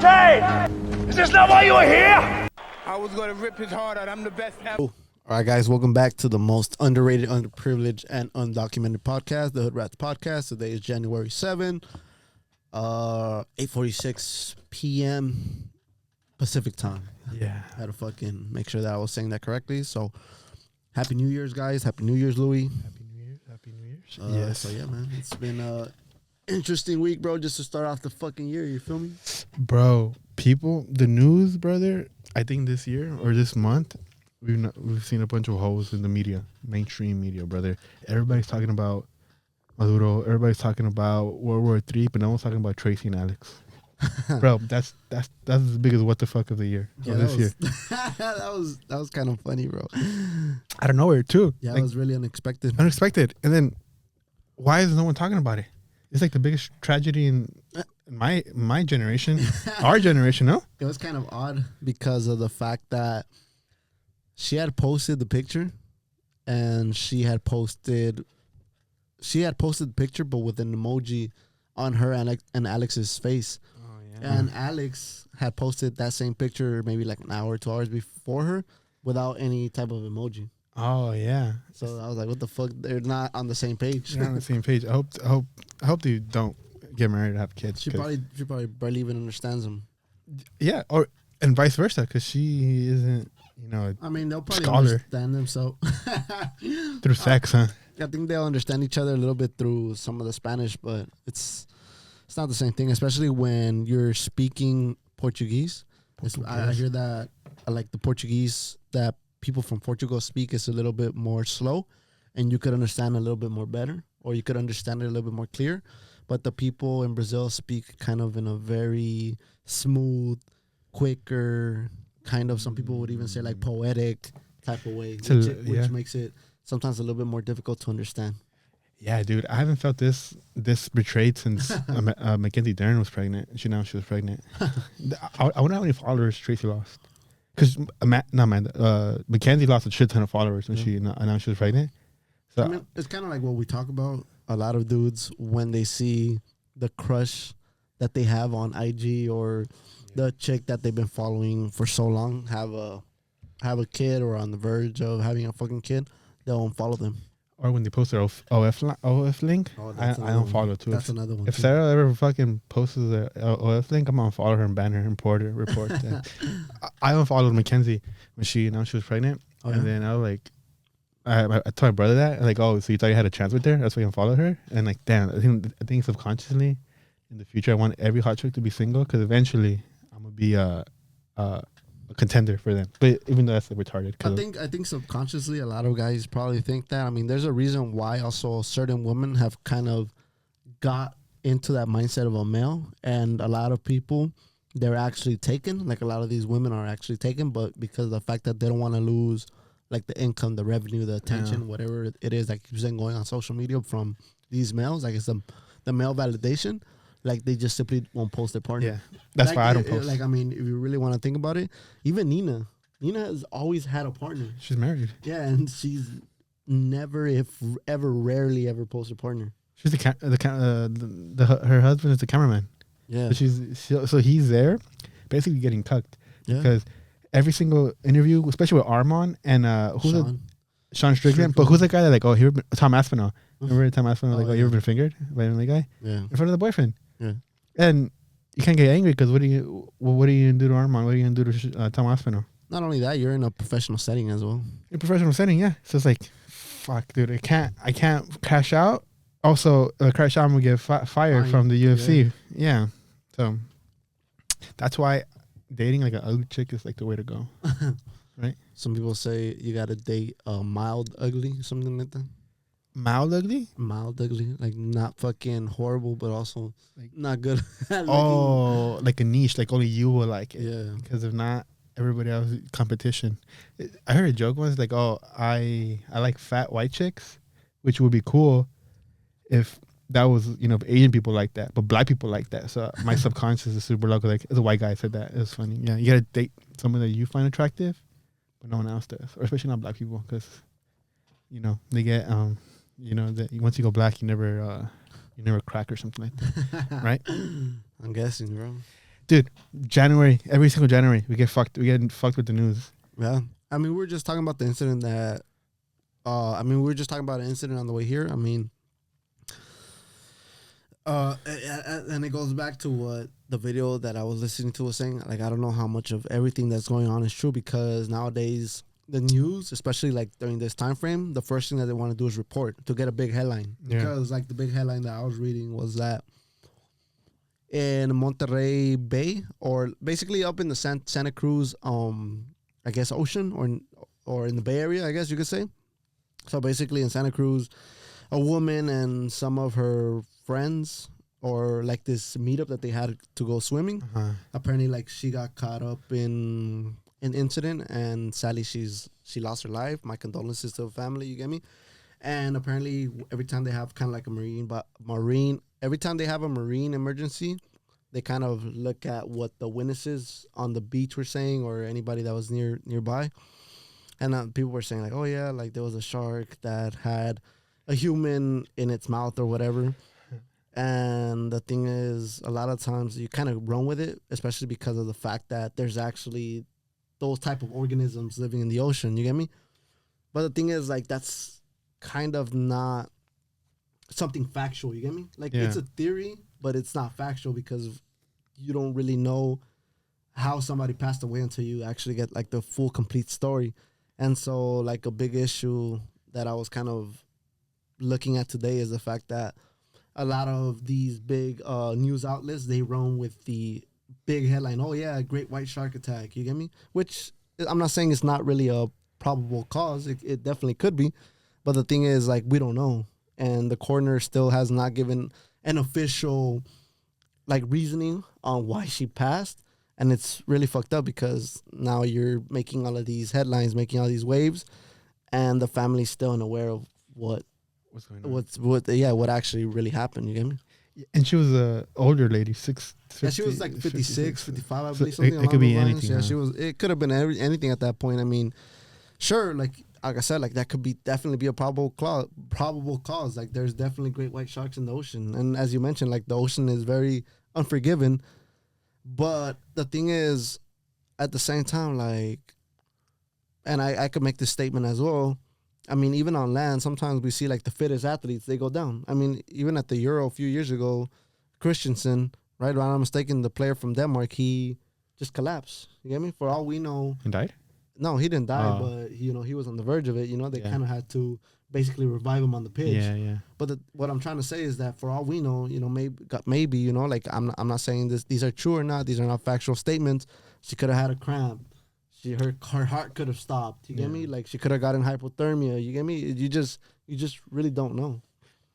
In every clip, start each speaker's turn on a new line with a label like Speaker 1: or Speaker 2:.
Speaker 1: Hey! Is this not why you were here?
Speaker 2: I was gonna rip his heart out. I'm the best ever.
Speaker 3: All right, guys, welcome back to the most underrated, underprivileged, and undocumented podcast, the Hood Rats Podcast. Today is January 7, 8:46 p.m. Pacific time.
Speaker 4: Yeah.
Speaker 3: I had to fucking make sure that I was saying that correctly. So, Happy New Year's, guys. Happy New Year's, Louis.
Speaker 4: Happy New Year. Happy New Year's.
Speaker 3: Yes. So, yeah, man. It's been an interesting week, bro, just to start off the fucking year. You feel me?
Speaker 4: Bro, the news, brother, I think this year or this month, we've seen a bunch of holes in the media, mainstream media, brother. Everybody's talking about Maduro. Everybody's talking about World War III, but no one's talking about Tracy and Alex. Bro, that's as big as what the fuck of the year.
Speaker 3: Yeah,
Speaker 4: this year.
Speaker 3: that was kind of funny, bro.
Speaker 4: Out of nowhere, too.
Speaker 3: Yeah,
Speaker 4: like,
Speaker 3: it was really unexpected.
Speaker 4: Unexpected. And then, why is no one talking about it? It's like the biggest tragedy in my generation, our generation, no?
Speaker 3: It was kind of odd because of the fact that she had posted the picture, and she had posted the picture, but with an emoji on her and Alex's face.
Speaker 4: Oh, yeah.
Speaker 3: And Alex had posted that same picture maybe like an hour, 2 hours before her without any type of emoji.
Speaker 4: Oh, yeah.
Speaker 3: So I was like, what the fuck? They're not on the same page.
Speaker 4: They're on the same page. I hope they don't get married and have kids.
Speaker 3: She probably barely even understands them.
Speaker 4: Yeah, and vice versa, because she isn't,
Speaker 3: I mean, they'll probably
Speaker 4: scholar.
Speaker 3: understand them. So
Speaker 4: Through sex, huh?
Speaker 3: I think they'll understand each other a little bit through some of the Spanish, but it's not the same thing, especially when you're speaking Portuguese. I hear that like the Portuguese that people from Portugal speak is a little bit more slow, and you could understand a little bit more better, or you could understand it a little bit more clear. But the people in Brazil speak kind of in a very smooth, quicker, kind of, some people would even say like poetic type of way, which makes it sometimes a little bit more difficult to understand.
Speaker 4: Yeah, dude, I haven't felt this betrayed since Mackenzie Dern was pregnant. She announced she was pregnant. I wonder how many followers Tracy lost. Because Mackenzie lost a shit ton of followers when she announced she was pregnant. So
Speaker 3: I mean, it's kind of like what we talk about. A lot of dudes, when they see the crush that they have on IG or the chick that they've been following for so long have a kid or on the verge of having a fucking kid, they'll unfollow them.
Speaker 4: Or when they post their OF link, I unfollow too.
Speaker 3: That's another one.
Speaker 4: If Sarah ever fucking posts their OF link, I'm gonna follow her and ban her and report. I unfollowed Mackenzie when she announced she was pregnant, and then I was like, I told my brother that, like, oh, so you thought you had a chance with her? That's why you unfollowed her? And like, damn, I think subconsciously, in the future, I want every hot chick to be single, because eventually I'm gonna be a contender for them. But even though that's retarded,
Speaker 3: I think subconsciously a lot of guys probably think that. I mean, there's a reason why also certain women have kind of got into that mindset of a male, and a lot of people, they're actually taken. Like, a lot of these women are actually taken, but because of the fact that they don't want to lose like the income, the revenue, the attention, whatever it is that keeps them going on social media from these males, like it's the male validation. Like, they just simply won't post their partner. Yeah,
Speaker 4: that's
Speaker 3: like,
Speaker 4: why I don't post.
Speaker 3: Like, I mean, if you really want to think about it, even Nina has always had a partner.
Speaker 4: She's married.
Speaker 3: Yeah, and she's never, if ever, rarely ever posted a partner.
Speaker 4: She's her husband is the cameraman.
Speaker 3: Yeah,
Speaker 4: but so he's there, basically getting cucked.
Speaker 3: Yeah,
Speaker 4: because every single interview, especially with Armand and Sean Strickland, but who's the guy that like, Tom Aspinall? Remember Tom Aspinall? Like, you ever been fingered by another guy?
Speaker 3: Yeah,
Speaker 4: in front of the boyfriend.
Speaker 3: Yeah,
Speaker 4: and you can't get angry because what are you gonna do to Armand? What are you gonna do to Tom Aspinall?
Speaker 3: Not only that, you're in a professional setting as well.
Speaker 4: In a professional setting, yeah. So it's like, fuck, dude, I can't crash out. Also, crash out, I'm gonna get fired from the UFC. Yeah. So that's why dating like an ugly chick is like the way to go, right? Some
Speaker 3: people say you gotta date a mild ugly, something like that.
Speaker 4: Mild ugly?
Speaker 3: Mild ugly, like not fucking horrible, but also like not good.
Speaker 4: Like a niche, like only you will like it.
Speaker 3: Yeah.
Speaker 4: Because if not, everybody else competition. I heard a joke once, like, oh, I like fat white chicks, which would be cool if that was, Asian people like that, but black people like that. So my subconscious is super local. Like, as a white guy said that. It was funny. Yeah, you gotta date someone that you find attractive, but no one else does, or especially not black people, because they get that once you go black, you never crack or something like that, right?
Speaker 3: I'm guessing, bro.
Speaker 4: Dude, January, every single January, we get fucked with the news.
Speaker 3: Yeah. I mean, we were just talking about the incident that, we were just talking about an incident on the way here. I mean, and it goes back to what the video that I was listening to was saying. Like, I don't know how much of everything that's going on is true, because nowadays the news, especially like during this time frame, the first thing that they want to do is report to get a big headline.
Speaker 4: Yeah.
Speaker 3: Because like the big headline that I was reading was that in Monterey Bay, or basically up in the Santa Cruz, I guess ocean, or in the Bay Area, I guess you could say. So basically in Santa Cruz, a woman and some of her friends, or like this meetup that they had to go swimming. Apparently, like, she got caught up in an incident, and sadly she lost her life. My condolences to the family. You get me? And apparently, every time they have kind of like every time they have a marine emergency, they kind of look at what the witnesses on the beach were saying, or anybody that was nearby. And people were saying like, oh yeah, like there was a shark that had a human in its mouth or whatever. And the thing is, a lot of times you kind of run with it, especially because of the fact that there's actually those type of organisms living in the ocean. You get me? But the thing is, like, that's kind of not something factual. You get me? Like, it's a theory, but it's not factual, because you don't really know how somebody passed away until you actually get like the full complete story. And so, like, a big issue that I was kind of looking at today is the fact that a lot of these big news outlets, they run with the big headline, oh yeah, great white shark attack. You get me? Which I'm not saying it's not really a probable cause. It definitely could be. But the thing is, like, we don't know. And the coroner still has not given an official, like, reasoning on why she passed. And it's really fucked up, because now you're making all of these headlines, making all these waves, and the family's still unaware of what's going on. What actually really happened. You get me?
Speaker 4: And she was a older lady, 50,
Speaker 3: yeah, she was like 56, 55, I believe,
Speaker 4: so
Speaker 3: something
Speaker 4: it could be
Speaker 3: lines.
Speaker 4: anything.
Speaker 3: Yeah,
Speaker 4: huh?
Speaker 3: she was. It could have been anything at that point. I mean, sure, like I said, like that could be definitely be a probable cause. Like, there's definitely great white sharks in the ocean, and as you mentioned, like, the ocean is very unforgiving. But the thing is, at the same time, like, and I could make this statement as well. I mean, even on land, sometimes we see like the fittest athletes, they go down. I mean, even at the Euro a few years ago, Christensen, right? If I'm not mistaken, the player from Denmark, he just collapsed. You get me? For all we know,
Speaker 4: And died?
Speaker 3: no, he didn't die, but he was on the verge of it. They kind of had to basically revive him on the pitch.
Speaker 4: Yeah.
Speaker 3: But what I'm trying to say is that for all we know, maybe like I'm not saying these are true or not. These are not factual statements. She could have had a cramp. Her heart could have stopped. You get me? Like, she could have gotten hypothermia. You get me? You just really don't know.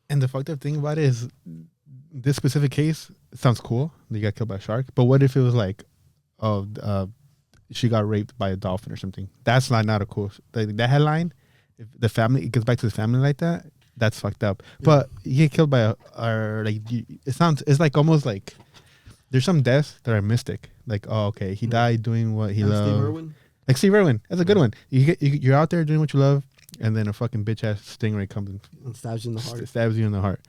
Speaker 4: And the fucked up thing about it is, this specific case sounds cool. They got killed by a shark. But what if it was like, she got raped by a dolphin or something? That's not a cool. That headline, if the family, it gets back to the family like that, that's fucked up. Yeah. But you get killed by it's like almost like there's some deaths that are mystic. Like, oh, okay, he died doing what he loved.
Speaker 3: Steve Irwin?
Speaker 4: Like Steve Irwin. That's a good one. You're out there doing what you love, and then a fucking bitch ass stingray comes and
Speaker 3: stabs you in the heart.
Speaker 4: Stabs you in the heart.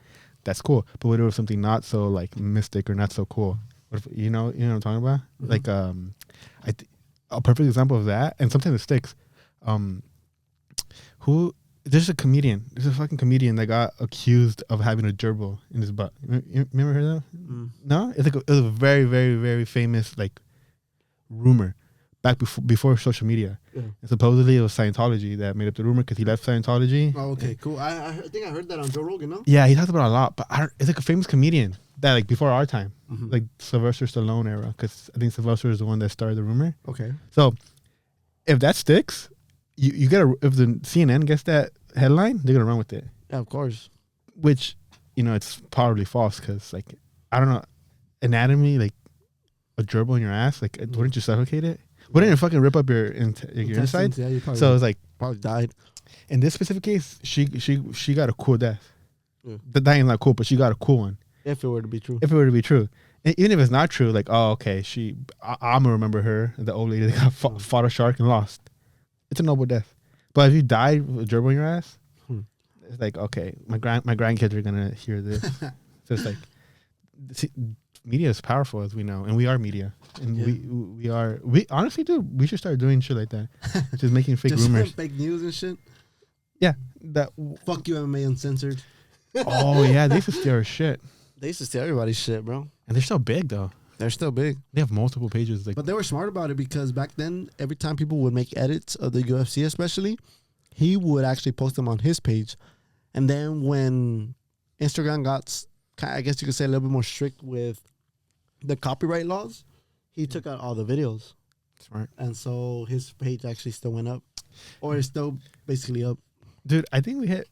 Speaker 4: That's cool. But what if something not so like mystic or not so cool? What if, you know what I'm talking about? Mm-hmm. Like a perfect example of that, and something that sticks. There's a fucking comedian that got accused of having a gerbil in his butt. You remember her though? Mm. No, it was a very, very, very famous like rumor back before social media. Yeah. And supposedly it was Scientology that made up the rumor, because he left Scientology.
Speaker 3: Oh, okay, cool. I think I heard that on Joe Rogan, no?
Speaker 4: Yeah, he talks about it a lot, but it's like a famous comedian that, like, before our time, like Sylvester Stallone era, because I think Sylvester is the one that started the rumor.
Speaker 3: Okay.
Speaker 4: So if that sticks, you gotta, if the CNN gets that headline, they're gonna run with it.
Speaker 3: Yeah, of course.
Speaker 4: Which, it's probably false, because, like, I don't know, anatomy, like a gerbil in your ass, like, wouldn't you suffocate it? Wouldn't it fucking rip up your insides? Yeah, you probably so it's like
Speaker 3: probably died.
Speaker 4: In this specific case, she got a cool death. Yeah. The dying's not cool, but she got a cool one.
Speaker 3: If it were to be true.
Speaker 4: And even if it's not true, like, oh, okay, I'm gonna remember her, the old lady that fought a shark and lost. It's a noble death. But if you died with a gerbil in your ass, it's like, okay, my grandkids are gonna hear this. So it's like, media is powerful, as we know, and we are media, and we honestly, dude, we should start doing shit like that, just making fake rumors,
Speaker 3: fake news and shit.
Speaker 4: Yeah, that
Speaker 3: fuck you, MMA Uncensored.
Speaker 4: Oh yeah, they used to steal our shit.
Speaker 3: They used to steal everybody's shit, bro.
Speaker 4: And they're still big though.
Speaker 3: They're still big.
Speaker 4: They have multiple pages,
Speaker 3: but they were smart about it because back then, every time people would make edits of the UFC, especially, he would actually post them on his page, and then when Instagram got, I guess you could say, a little bit more strict with the copyright laws, he took out all the videos.
Speaker 4: Smart.
Speaker 3: And so his page actually still went up, or it's still basically up.
Speaker 4: Dude, I think we hit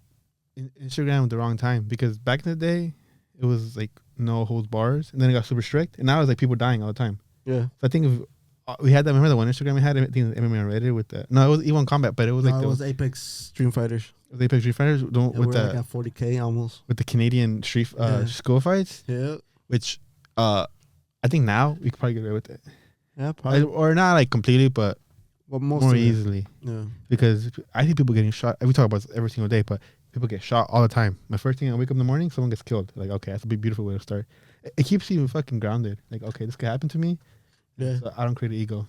Speaker 4: Instagram at the wrong time because back in the day, it was like no holds bars, and then it got super strict, and now it's like people dying all the time.
Speaker 3: Yeah.
Speaker 4: So I think if we had that. Remember the one Instagram we had? I think it was MMA Reddit with the. No, it was E1 Combat, but it was like
Speaker 3: it was Apex Stream Fighters.
Speaker 4: It was Apex Street Fighters with the
Speaker 3: like at 40K almost
Speaker 4: with the Canadian school fights.
Speaker 3: Yeah.
Speaker 4: Which I think now we could probably get away with it.
Speaker 3: Yeah, probably.
Speaker 4: Or not like completely, but more easily.
Speaker 3: Yeah.
Speaker 4: Because I think people getting shot. We talk about this every single day, but people get shot all the time. My first thing I wake up in the morning, someone gets killed. Like, okay, that's a big, beautiful way to start. It keeps you fucking grounded. Like, okay, this could happen to me.
Speaker 3: Yeah.
Speaker 4: So I don't create an ego.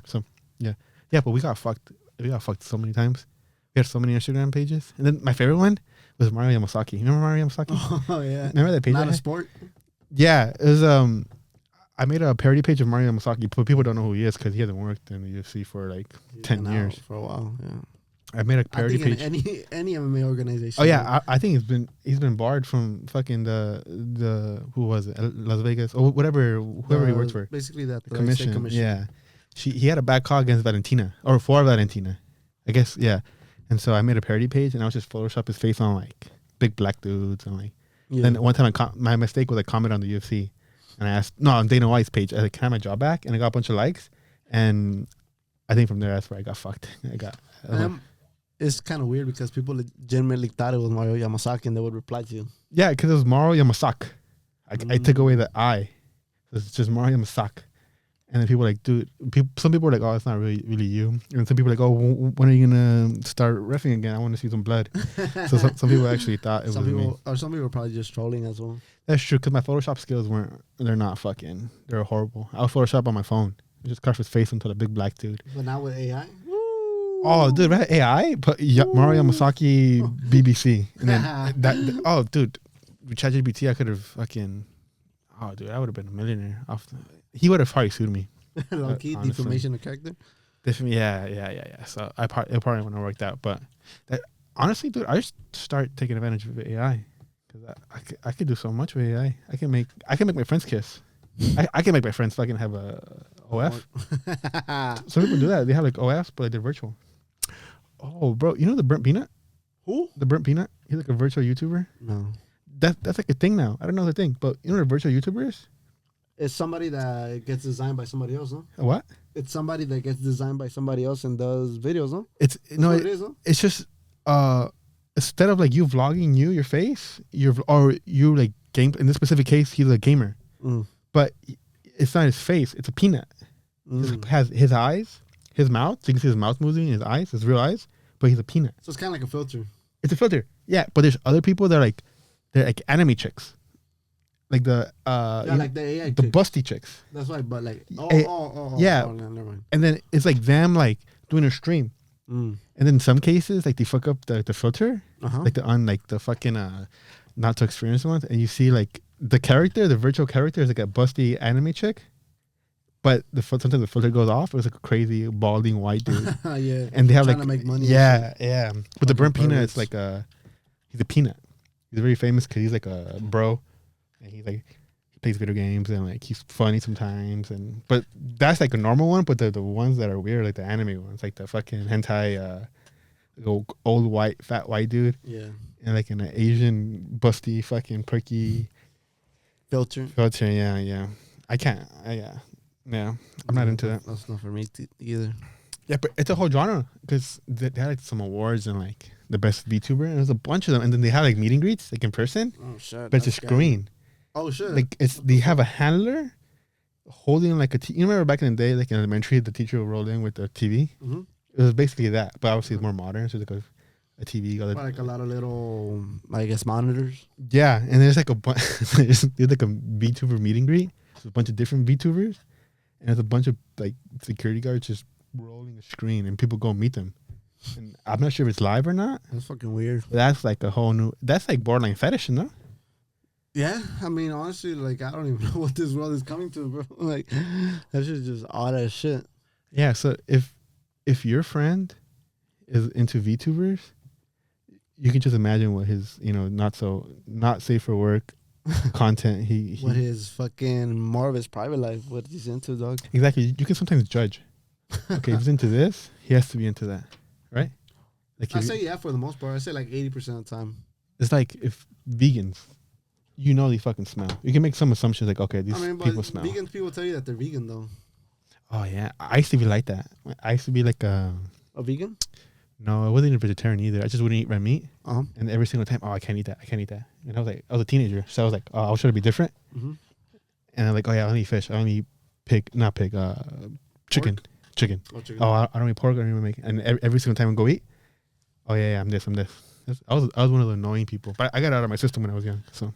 Speaker 4: So, yeah. Yeah, but we got fucked. We got fucked so many times. We had so many Instagram pages. And then my favorite one was Mario Yamasaki. You remember Mario Yamasaki?
Speaker 3: Oh, yeah.
Speaker 4: Remember that page?
Speaker 3: Not a sport?
Speaker 4: Yeah. It was, I made a parody page of Mario Yamasaki, but people don't know who he is because he hasn't worked in the UFC for like 10 years.
Speaker 3: For a while, yeah.
Speaker 4: I made a parody page.
Speaker 3: Any MMA organization.
Speaker 4: Oh yeah, I think he's been barred from fucking the who was it, Las Vegas or whoever he works for.
Speaker 3: Basically that the
Speaker 4: commission. Yeah, he had a bad call against Valentina or for Valentina, I guess. Yeah, and so I made a parody page and I was just Photoshop his face on like big black dudes and like. Yeah. Then one time my mistake was I commented on the UFC and I asked on Dana White's page I like, can I have my job back, and I got a bunch of likes, and I think from there that's where I got fucked.
Speaker 3: It's kind of weird because people legitimately thought it was Mario Yamasaki and they would reply to you.
Speaker 4: Yeah, because it was Mario Yamasaki. I took away the I. It's just Mario Yamasaki. And then people were like, dude, some people were like, oh, it's not really you. And some people were like, oh, when are you going to start reffing again? I want to see some blood. So some people actually thought it was me.
Speaker 3: Or some people were probably just trolling as well.
Speaker 4: That's true, because my Photoshop skills they're not fucking, they're horrible. I was Photoshop on my phone. I just carved his face into the big black dude.
Speaker 3: But now with AI?
Speaker 4: Oh, dude, right? AI? But Mario Yamasaki BBC. And then oh, dude, with ChatGPT, I could have fucking, oh, dude, I would have been a millionaire. He would have probably sued me.
Speaker 3: Low key, defamation of character?
Speaker 4: Yeah. So it probably wouldn't have worked out. But honestly, dude, I just start taking advantage of AI. Because I could do so much with AI. I can make my friends kiss. I can make my friends fucking have a OF. Some people do that. They have like OFs, but they're virtual. Oh, bro, you know the Burnt Peanut?
Speaker 3: Who?
Speaker 4: The Burnt Peanut? He's like a virtual YouTuber.
Speaker 3: No.
Speaker 4: That's like a thing now. I don't know the thing, but you know what a virtual YouTuber is?
Speaker 3: It's somebody that gets designed by somebody else, huh?
Speaker 4: A what?
Speaker 3: It's somebody that gets designed by somebody else and does videos, huh?
Speaker 4: It's just instead of like you vlogging your face, you like game. In this specific case, he's a gamer, but it's not his face. It's a peanut. It has his eyes, his mouth. So you can see his mouth moving, his eyes, his real eyes. But he's a peanut.
Speaker 3: So it's kind of like a filter.
Speaker 4: It's a filter, yeah. But there's other people that are they're like anime chicks, like the
Speaker 3: like the AI
Speaker 4: the busty chicks.
Speaker 3: That's right, but like
Speaker 4: yeah.
Speaker 3: Oh, never mind.
Speaker 4: And then it's like them like doing a stream, and then in some cases like they fuck up the filter, like the fucking not to experience ones, and you see like the virtual character is like a busty anime chick. But sometimes the filter goes off. It was like a crazy balding white dude.
Speaker 3: Yeah,
Speaker 4: and they have
Speaker 3: trying
Speaker 4: like
Speaker 3: to make money.
Speaker 4: Yeah. But the Burnt Peanut, it's like he's a peanut. He's very famous because he's like a bro, and he plays video games and like he's funny sometimes. But that's like a normal one. But the ones that are weird, like the anime ones, like the fucking hentai, old fat white dude.
Speaker 3: Yeah.
Speaker 4: And like an Asian busty fucking perky
Speaker 3: filter.
Speaker 4: Yeah. I can't. Yeah, I'm not into that.
Speaker 3: That's not for me either.
Speaker 4: Yeah, but it's a whole genre because they had like some awards and like the best VTuber, and there's a bunch of them, and then they have like meet and greets like in person. Oh shit! But it's a screen.
Speaker 3: Oh shit!
Speaker 4: Like they have a handler holding like you remember back in the day, like in elementary, the teacher would roll in with the TV. Mm-hmm. It was basically that, but obviously it's more modern. So it's like a TV.
Speaker 3: Like a lot of little, I guess, monitors.
Speaker 4: Yeah, and there's like a bunch. there's like a VTuber meet and greet. There's a bunch of different VTubers, and there's a bunch of like security guards just rolling a screen, and people go meet them. And I'm not sure if it's live or not.
Speaker 3: That's fucking weird.
Speaker 4: But that's like a whole new. That's like borderline fetish, no?
Speaker 3: Yeah, I mean, honestly, like I don't even know what this world is coming to, bro. Like that's just odd as shit.
Speaker 4: Yeah. So if your friend is into VTubers, you can just imagine what his not safe for work content he
Speaker 3: what his fucking more of his private life, what he's into, dog.
Speaker 4: Exactly. You can sometimes judge. Okay, if he's into this, he has to be into that, right? Like
Speaker 3: I say yeah for the most part. I say like 80% of the time.
Speaker 4: It's like if vegans, they fucking smell. You can make some assumptions like, okay, these people smell.
Speaker 3: Vegan people tell you that they're vegan though.
Speaker 4: Oh yeah, I used to be like that. I used to be like
Speaker 3: a vegan.
Speaker 4: No, I wasn't a vegetarian either. I just wouldn't eat red meat.
Speaker 3: Uh-huh.
Speaker 4: And every single time, I can't eat that. I can't eat that. And I was a teenager, so I was like, I'll try to be different.
Speaker 3: Mm-hmm.
Speaker 4: And I'm like, I only eat fish. I only eat chicken.
Speaker 3: Pork?
Speaker 4: Chicken.
Speaker 3: Oh, chicken.
Speaker 4: I don't eat pork. I don't even make it. And every single time I go eat, I'm this. I was one of the annoying people. But I got it out of my system when I was young. So,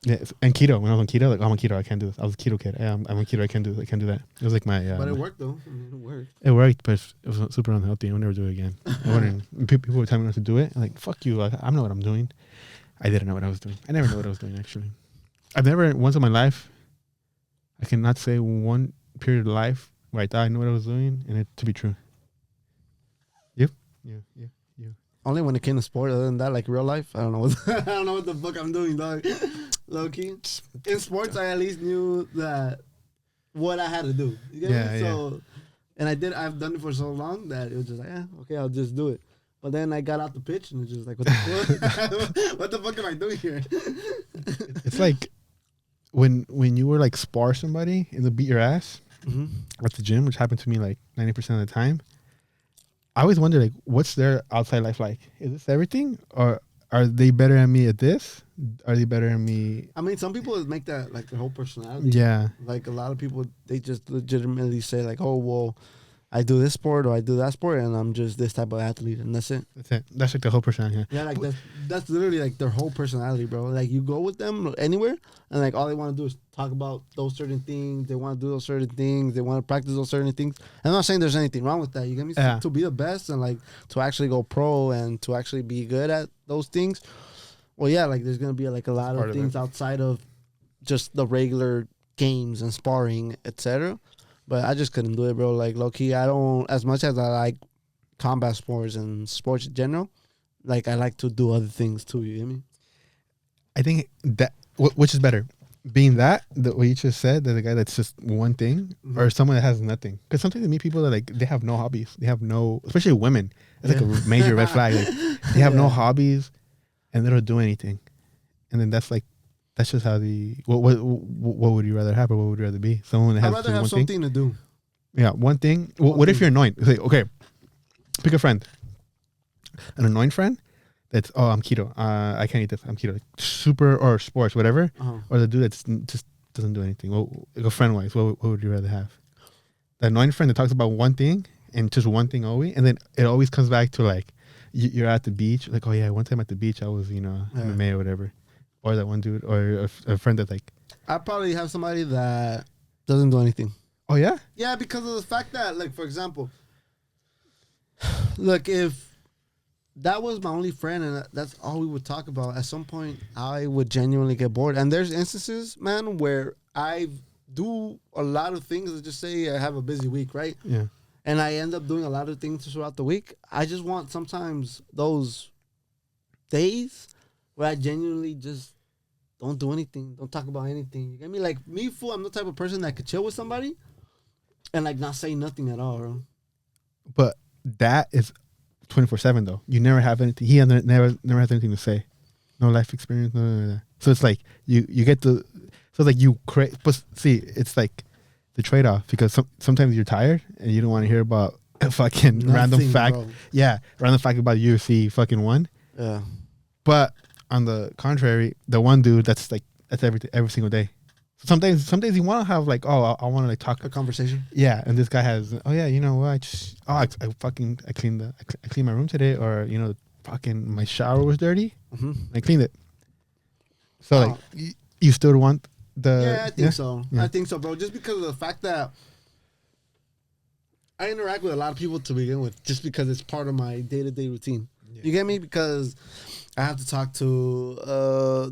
Speaker 4: yeah. And keto. When I was on keto, I'm on keto. I can't do this. I was a keto kid. I'm on keto. I can't do this. I can't do that. It was like my.
Speaker 3: But it worked though. I mean, it worked.
Speaker 4: It worked, but it was super unhealthy. I would never do it again. People would tell me not to do it. I'm like, fuck you. I know what I'm doing. I didn't know what I was doing. I never know what I was doing, actually. I've never, once in my life, I cannot say one period of life where I thought I knew what I was doing and it to be true. You? Yeah.
Speaker 3: Only when it came to sport. Other than that, like real life, I don't know. I don't know what the fuck I'm doing, dog. Low key. In sports, I at least knew that what I had to do. You get me? So, and I've done it for so long that it was just like, okay, I'll just do it. But then I got out the pitch and it's just like, what the fuck? What the fuck am I doing here?
Speaker 4: It's like when you were like spar somebody and they beat your ass at the gym, which happened to me like 90% of the time. I always wonder, like, what's their outside life like? Is this everything? Or are they better than me at this? Are they better than me?
Speaker 3: I mean, some people make that like their whole personality.
Speaker 4: Yeah.
Speaker 3: Like a lot of people, they just legitimately say like, oh, well, I do this sport or I do that sport and I'm just this type of athlete and that's it.
Speaker 4: That's it. That's like the whole personality.
Speaker 3: Yeah, like that's literally like their whole personality, bro. Like you go with them anywhere and like all they want to do is talk about those certain things. They want to do those certain things. They want to practice those certain things. I'm not saying there's anything wrong with that. You get me?
Speaker 4: Yeah.
Speaker 3: To be the best and like to actually go pro and to actually be good at those things. Well, yeah, like there's gonna be like a lot of things outside of just the regular games and sparring, etc. But I just couldn't do it, bro. Like, low-key, I don't... As much as I like combat sports and sports in general, like, I like to do other things, too. You get me?
Speaker 4: I think that... Which is better? Being that, what you just said, that the guy that's just one thing, or someone that has nothing? Because sometimes I meet people that, like, they have no hobbies. They have no... Especially women. It's like a major red flag. Like, they have no hobbies, and they don't do anything. And then that's, like... That's just how the what would you rather have or what would you rather be? Someone that has
Speaker 3: I'd rather have something to do.
Speaker 4: Yeah, one thing. What if you're annoying? Say, okay, pick a friend. An annoying friend that's I'm keto. I can't eat this. I'm keto. Like, super or sports, whatever. Or the dude that just doesn't do anything. Like a friend wise, what would you rather have? The annoying friend that talks about one thing and just one thing always, and then it always comes back to like you're at the beach. Like, oh yeah, one time at the beach I was MMA or whatever. Or that one dude, or a friend that's like...
Speaker 3: I'd probably have somebody that doesn't do anything.
Speaker 4: Oh, yeah?
Speaker 3: Yeah, because of the fact that, like, for example, look, if that was my only friend and that's all we would talk about, at some point, I would genuinely get bored. And there's instances, man, where I do a lot of things. Let's just say I have a busy week, right?
Speaker 4: Yeah.
Speaker 3: And I end up doing a lot of things throughout the week. I just want sometimes those days where I genuinely just don't do anything, don't talk about anything. You get me? Like me, fool, I'm the type of person that could chill with somebody and like not say nothing at all, bro.
Speaker 4: But that is 24/7 though. You never have anything. He never has anything to say. No life experience, no. So it's like you get the. So it's like you create. But see, it's like the trade off because sometimes you're tired and you don't want to hear about a fucking random fact.
Speaker 3: Bro.
Speaker 4: Yeah, random fact about UFC fucking one. Yeah. But on the contrary, the one dude that's every single day. Some days you want to have like, oh, I want to like talk.
Speaker 3: A conversation.
Speaker 4: Yeah, and this guy has, oh yeah, you know what? I cleaned my room today, or fucking my shower was dirty.
Speaker 3: Mm-hmm.
Speaker 4: I cleaned it. So like, you still want the?
Speaker 3: Yeah, I think so.
Speaker 4: Yeah.
Speaker 3: I think so, bro. Just because of the fact that I interact with a lot of people to begin with, just because it's part of my day-to-day routine. Yeah. You get me? Because I have to talk to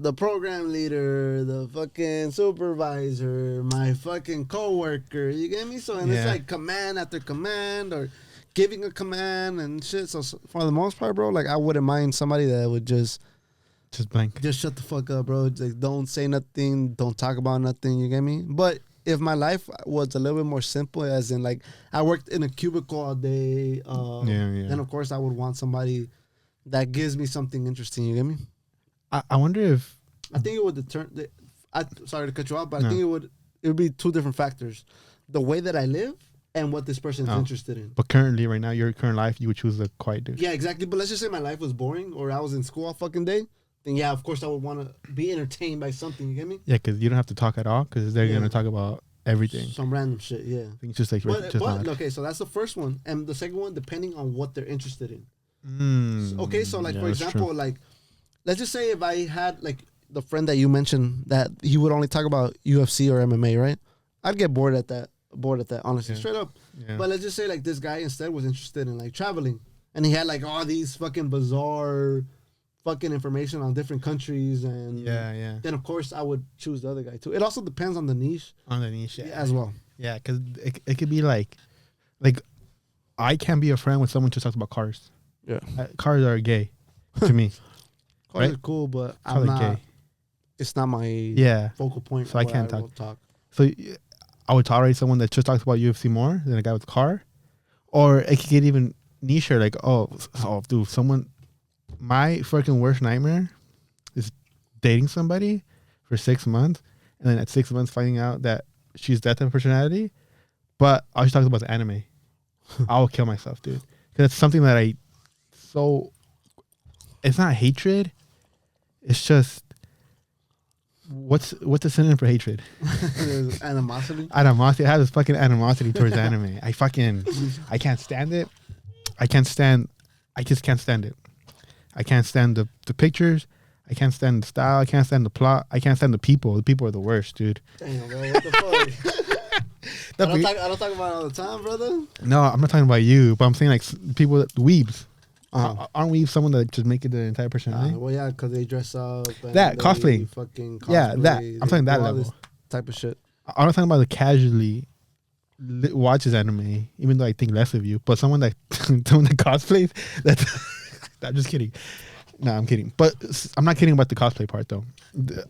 Speaker 3: the program leader, the fucking supervisor, my fucking coworker. You get me? So, and it's like command after command or giving a command and shit. So for the most part, bro, like I wouldn't mind somebody that would just
Speaker 4: blank.
Speaker 3: Just shut the fuck up, bro. Like, don't say nothing. Don't talk about nothing. You get me? But if my life was a little bit more simple, as in like I worked in a cubicle all day, then of course I would want somebody that gives me something interesting. You get me?
Speaker 4: I wonder if
Speaker 3: I think it would determine. Sorry to cut you off, but I think it would be two different factors: the way that I live and what this person is interested in.
Speaker 4: But currently, right now, your current life, you would choose the quiet dude.
Speaker 3: Yeah, exactly. But let's just say my life was boring, or I was in school all fucking day. Then yeah, of course I would want to be entertained by something. You get me?
Speaker 4: Yeah, because you don't have to talk at all, because they're gonna talk about everything.
Speaker 3: Some random shit. Yeah.
Speaker 4: I think it's just like
Speaker 3: okay, so that's the first one, and the second one, depending on what they're interested in. Okay, so like for example, like let's just say if I had like the friend that you mentioned that he would only talk about UFC or MMA, right? I'd get bored at that, honestly, straight up. Yeah. But let's just say like this guy instead was interested in like traveling, and he had like all these fucking bizarre fucking information on different countries, and then of course I would choose the other guy too. It also depends on the niche. As well. Yeah,
Speaker 4: because it could be like I can't be a friend with someone who just talks about cars. Yeah, cars are gay to me.
Speaker 3: Cars are cool, but I'm not gay. It's not my focal point.
Speaker 4: So I can't talk. So I would tolerate someone that just talks about UFC more than a guy with a car, or it could get even nicher. Like dude, someone. My freaking worst nightmare is dating somebody for 6 months, and then at 6 months finding out that she's that type of personality, but I was talking about the anime. I will kill myself, dude, because it's something that it's not hatred. It's just what's the synonym for hatred?
Speaker 3: Animosity.
Speaker 4: Animosity. I have this fucking animosity towards anime. I can't stand it. I just can't stand it. I can't stand the pictures. I can't stand the style. I can't stand the plot. I can't stand the people. The people are the worst, dude.
Speaker 3: Damn, bro. What the fuck? I don't talk about it all the time, brother.
Speaker 4: No, I'm not talking about you, but I'm saying like people that weebs. Aren't weebs someone that just make it the entire personality?
Speaker 3: Well, yeah, because they dress up. And
Speaker 4: that cosplay.
Speaker 3: Fucking cosplay.
Speaker 4: Yeah, that. I'm talking that level.
Speaker 3: Type of shit.
Speaker 4: I'm not talking about the casually watches anime, even though I think less of you. But someone that cosplays, that's. I'm just kidding. No, I'm kidding. But I'm not kidding about the cosplay part, though.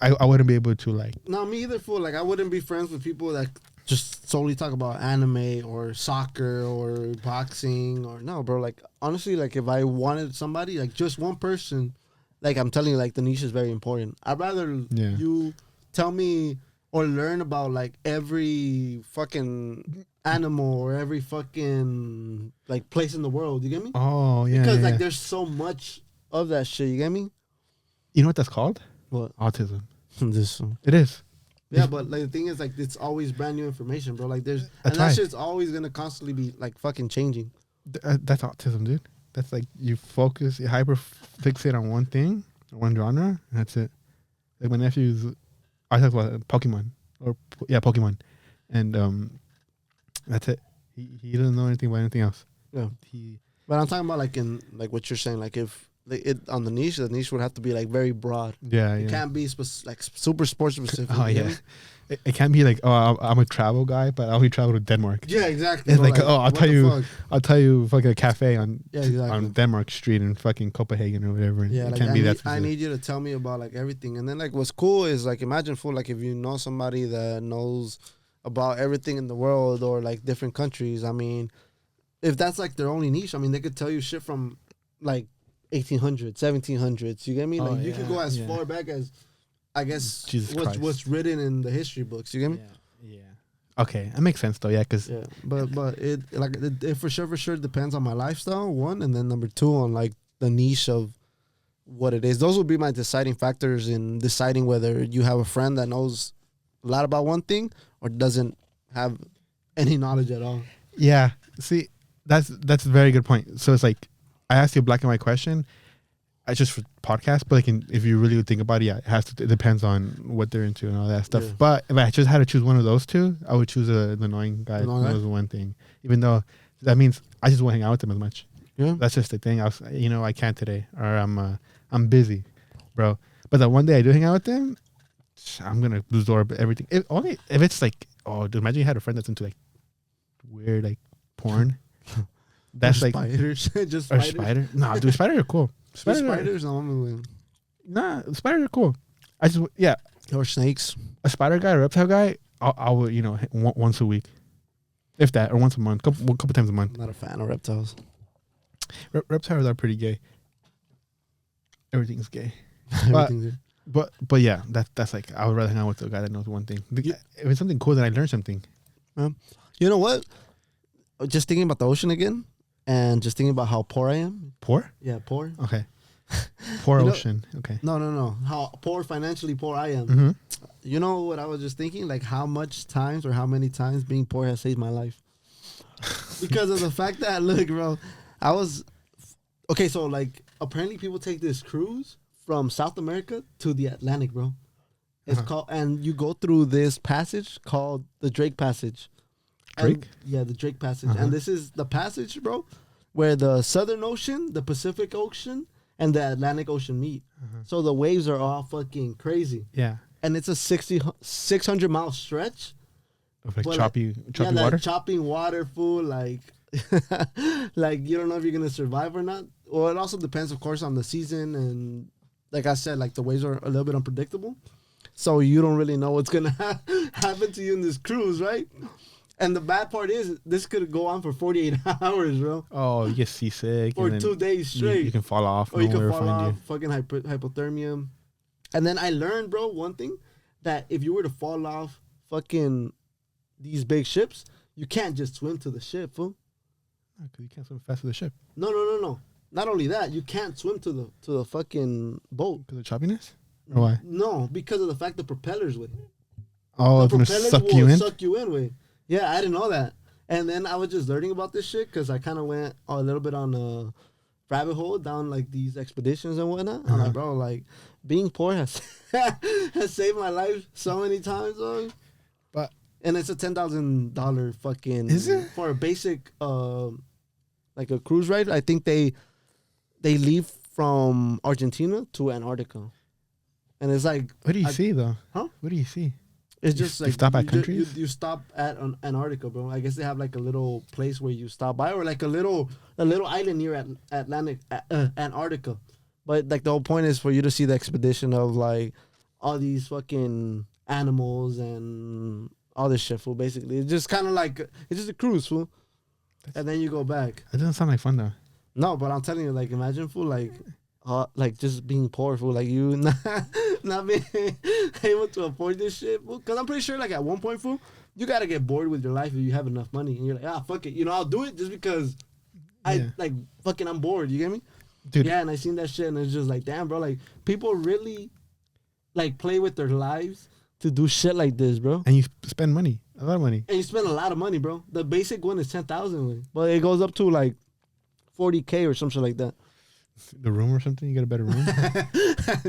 Speaker 4: I wouldn't be able to, like...
Speaker 3: No, me either, fool. Like, I wouldn't be friends with people that just solely talk about anime or soccer or boxing or... No, bro. Like, honestly, like, if I wanted somebody, like, just one person, like, I'm telling you, like, the niche is very important. I'd rather you tell me or learn about, like, every fucking... animal or every fucking like place in the world. You get me?
Speaker 4: Oh yeah.
Speaker 3: Because like there's so much of that shit. You get me?
Speaker 4: You know what that's called?
Speaker 3: What?
Speaker 4: Autism.
Speaker 3: It
Speaker 4: is.
Speaker 3: Yeah, but like the thing is like it's always brand new information, bro. Like that shit's always gonna constantly be like fucking changing.
Speaker 4: That's autism, dude. That's like you focus, you hyper fixate on one thing, one genre, and that's it. Like my nephew's, I talked about Pokemon Pokemon, and that's it. He doesn't know anything about anything else.
Speaker 3: Yeah. But I'm talking about like in like what you're saying. Like if it on the niche would have to be like very broad.
Speaker 4: Yeah.
Speaker 3: It can't be like super sports specific.
Speaker 4: Oh yeah. It can't be like I'm a travel guy, but I only travel to Denmark.
Speaker 3: Yeah, exactly.
Speaker 4: It's like I'll tell you fucking a cafe on on Denmark Street in fucking Copenhagen or whatever.
Speaker 3: Yeah, like can't be that specific. I need you to tell me about like everything, and then like what's cool is like imagine like if you know somebody that knows about everything in the world or like different countries. I mean, if that's like their only niche, I mean, they could tell you shit from like 1800s, 1700s. You get me? Like you could go as far back as I guess what's written in the history books. You get me?
Speaker 4: Yeah. Okay, that makes sense though. Yeah, because
Speaker 3: but it for sure depends on my lifestyle. One, and then number two on like the niche of what it is. Those would be my deciding factors in deciding whether you have a friend that knows a lot about one thing or doesn't have any knowledge at all.
Speaker 4: Yeah. See, that's a very good point. So it's like I asked you a black and white question. I just for podcast, but if you really think about it, yeah, it depends on what they're into and all that stuff.
Speaker 3: Yeah.
Speaker 4: But if I just had to choose one of those two, I would choose the annoying guy who knows one thing. Even though that means I just won't hang out with them as much.
Speaker 3: Yeah.
Speaker 4: That's just the thing. I can't today, or I'm busy, bro. But the one day I do hang out with them, I'm gonna absorb everything. Only if it's like, dude, imagine you had a friend that's into like weird like porn. That's like
Speaker 3: spiders. Just
Speaker 4: or
Speaker 3: spiders.
Speaker 4: spider. Nah, dude, spiders are cool.
Speaker 3: Spiders, no,
Speaker 4: Nah, spiders are cool.
Speaker 3: or snakes.
Speaker 4: A spider guy, a reptile guy, I would once a week, if that, or once a month, couple times a month.
Speaker 3: I'm not a fan of reptiles.
Speaker 4: Reptiles are pretty gay. Everything's gay.
Speaker 3: Everything's-
Speaker 4: But yeah, that's like I would rather hang out with a guy that knows one thing. If it's something cool, then I learn something.
Speaker 3: You know what? Just thinking about the ocean again, and just thinking about how poor I am.
Speaker 4: Poor?
Speaker 3: Yeah, poor.
Speaker 4: Okay. Poor
Speaker 3: You know-
Speaker 4: ocean. Okay.
Speaker 3: No. How financially poor I am.
Speaker 4: Mm-hmm.
Speaker 3: You know what I was just thinking? Like how many times being poor has saved my life. Because of the fact that, look, bro, okay, so like apparently people take this cruise from South America to the Atlantic, bro. It's called, and you go through this passage called the Drake Passage.
Speaker 4: Drake?
Speaker 3: Yeah, the Drake Passage. And this is the passage, bro, where the Southern Ocean, the Pacific Ocean, and the Atlantic Ocean meet. So the waves are all fucking crazy.
Speaker 4: Yeah.
Speaker 3: And it's a 600-mile stretch.
Speaker 4: Of like
Speaker 3: But
Speaker 4: choppy
Speaker 3: like
Speaker 4: water?
Speaker 3: chopping water, fool, like like you don't know if you're gonna survive or not. Well, it also depends, of course, on the season, and like I said, like the waves are a little bit unpredictable, so you don't really know what's gonna happen to you in this cruise, right? And the bad part is this could go on for 48 hours, bro,
Speaker 4: Oh, you get seasick.
Speaker 3: or
Speaker 4: and then
Speaker 3: 2 days straight.
Speaker 4: You can fall off.
Speaker 3: Or you
Speaker 4: no one
Speaker 3: can
Speaker 4: will
Speaker 3: fall
Speaker 4: find
Speaker 3: off,
Speaker 4: you.
Speaker 3: fucking hypothermia. And then I learned, bro, one thing, that if you were to fall off fucking these big ships, you can't just swim to the ship, fool.
Speaker 4: Because you can't swim fast with the ship.
Speaker 3: No. Not only that, you can't swim to the fucking boat.
Speaker 4: Because of choppiness? Or why?
Speaker 3: No, because of the fact the propellers way.
Speaker 4: Oh,
Speaker 3: The
Speaker 4: it's going to
Speaker 3: propellers
Speaker 4: suck
Speaker 3: will
Speaker 4: you in?
Speaker 3: suck you in way. Yeah, I didn't know that. And then I was just learning about this shit because I kind of went a little bit on a rabbit hole down like these expeditions and whatnot. I'm like, bro, like being poor has saved my life so many times, dog. And it's a $10,000 fucking.
Speaker 4: Is it?
Speaker 3: For a basic, like a cruise ride? I think they leave from Argentina to Antarctica, and it's like.
Speaker 4: What do you see though?
Speaker 3: Huh?
Speaker 4: What do you see?
Speaker 3: It's just
Speaker 4: you
Speaker 3: like
Speaker 4: stop at countries?
Speaker 3: You stop at Antarctica, bro. I guess they have like a little place where you stop by, or like a little island near Antarctica. But like the whole point is for you to see the expedition of like all these fucking animals and all this shit, fool. Basically, it's just kind of like it's just a cruise, fool. And then you go back.
Speaker 4: That doesn't sound like fun though.
Speaker 3: No, but I'm telling you, like, imagine, fool, like just being poor, fool, like you not being able to afford this shit, fool. Because I'm pretty sure, like, at one point, fool, you gotta get bored with your life if you have enough money, and you're like, fuck it, I'll do it just because I'm bored. You get me?
Speaker 4: Dude.
Speaker 3: Yeah, and I seen that shit, and it's just like, damn, bro, like people really like play with their lives to do shit like this, bro.
Speaker 4: And you spend money, a lot of money.
Speaker 3: And you spend a lot of money, bro. The basic one is 10,000, but it goes up to like 40K or some shit like that.
Speaker 4: The room or something? You got a better room?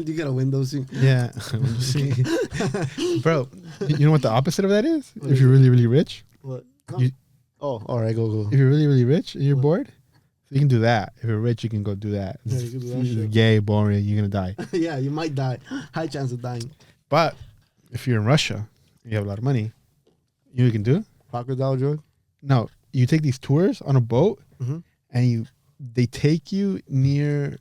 Speaker 3: You got a window seat.
Speaker 4: Yeah. Bro, you know what the opposite of that is? If you're really, really rich.
Speaker 3: What?
Speaker 4: You-
Speaker 3: All right, go.
Speaker 4: If you're really, really rich and you're bored, you can do that. If you're rich, you can go do that.
Speaker 3: Yeah, you can do that
Speaker 4: It's
Speaker 3: shit.
Speaker 4: gay, boring. You're going to die.
Speaker 3: Yeah, you might die. High chance of dying.
Speaker 4: But if you're in Russia, you have a lot of money, you know what you can do?
Speaker 3: Crocodile drug?
Speaker 4: No, you take these tours on a boat, and they take you near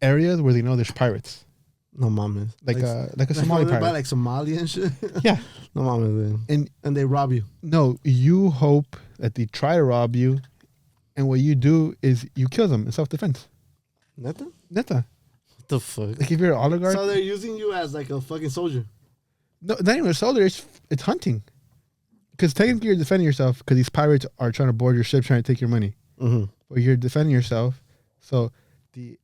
Speaker 4: areas where they know there's pirates,
Speaker 3: No mames.
Speaker 4: like a Somali
Speaker 3: by
Speaker 4: pirate.
Speaker 3: like Somalia and shit.
Speaker 4: Yeah,
Speaker 3: No mames, man. And they rob you.
Speaker 4: no, you hope that they try to rob you, and what you do is you kill them in self-defense.
Speaker 3: Nothing?
Speaker 4: Neta.
Speaker 3: What the fuck?
Speaker 4: Like if you're an oligarch,
Speaker 3: So they're using you as like a fucking soldier.
Speaker 4: no, not even a soldier. It's hunting, because technically you're defending yourself because these pirates are trying to board your ship, trying to take your money.
Speaker 3: Mm-hmm.
Speaker 4: But you're defending yourself. So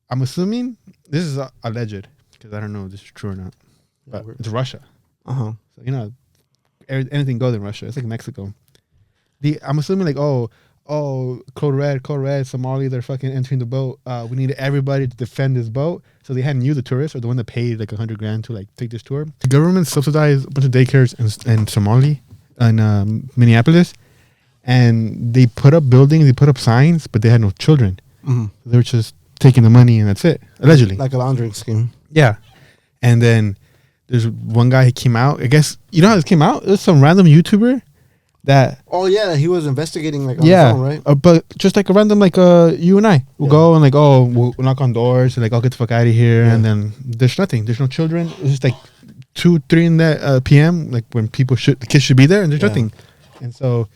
Speaker 4: I'm assuming this is alleged because I don't know if this is true or not. But it's Russia.
Speaker 3: Uh-huh.
Speaker 4: So, anything goes in Russia. It's like Mexico. I'm assuming like, code red, Somali, they're fucking entering the boat. We need everybody to defend this boat. So they hadn't you, the tourist, or the one that paid like $100,000 to like take this tour. The government subsidized a bunch of daycares in Somali and Minneapolis, and they put up buildings, they put up signs, but they had no children.
Speaker 3: Mm-hmm.
Speaker 4: They were just taking the money and that's it, allegedly.
Speaker 3: Like a laundering scheme.
Speaker 4: Yeah. And then there's one guy, he came out. I guess, you know how this came out? It was some random YouTuber that...
Speaker 3: Oh, yeah. He was investigating like on the phone, right?
Speaker 4: But just like a random, like you and I. We'll go and like, we'll knock on doors and like, get the fuck out of here. Yeah. And then there's nothing. There's no children. It's just like 2, 3 in the PM, like when the kids should be there, and there's nothing. And so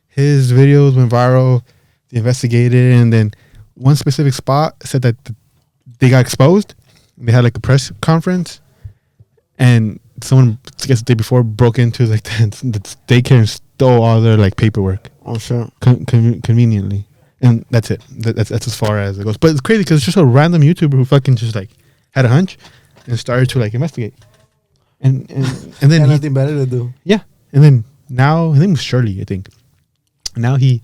Speaker 4: his videos went viral. They investigated, and then one specific spot said that they got exposed. They had like a press conference, and someone, I guess the day before, broke into like the daycare and stole all their like paperwork.
Speaker 3: Oh, sure.
Speaker 4: Conveniently, and that's it. That's as far as it goes. But it's crazy because it's just a random YouTuber who fucking just like had a hunch and started to like investigate, and then
Speaker 3: had nothing better to do.
Speaker 4: Yeah, and then now his name was Shirley, I think. Now he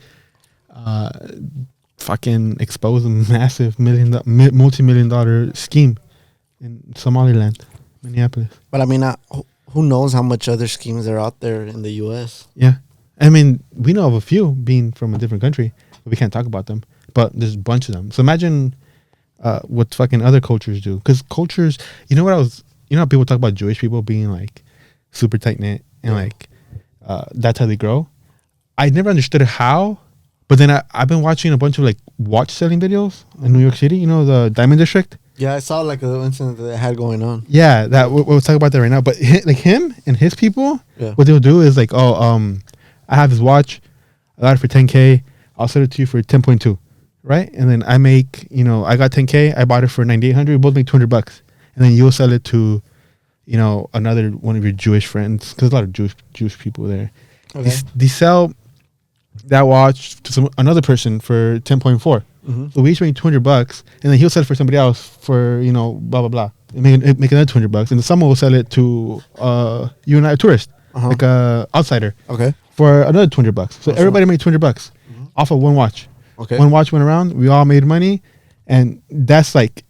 Speaker 4: fucking exposed a massive multi-million-dollar scheme in Somaliland, Minneapolis.
Speaker 3: But I mean, who knows how much other schemes are out there in the U.S.?
Speaker 4: Yeah. I mean, we know of a few being from a different country, but we can't talk about them. But there's a bunch of them. So imagine what fucking other cultures do. Because cultures, you know how people talk about Jewish people being like super tight-knit and like that's how they grow? I never understood how, but then I've been watching a bunch of like watch selling videos in New York City. You know, the Diamond District?
Speaker 3: Yeah, I saw like an incident that they had going on.
Speaker 4: Yeah, we'll talk about that right now. But like him and his people, what they'll do is like, I have this watch, I got it for $10K, I'll sell it to you for 10.2, right? And then I make, I got $10K, I bought it for $9,800, we both make $200, and then you'll sell it to, another one of your Jewish friends, because there's a lot of Jewish people there. Okay. They sell that watch to another person for 10.4. Mm-hmm. So we each make $200, and then he'll sell it for somebody else for blah blah blah. Make another $200, and then someone will sell it to you and I, a tourist, like a outsider, for another $200. So everybody made $200 off of one watch. Okay, one watch went around. We all made money, and that's like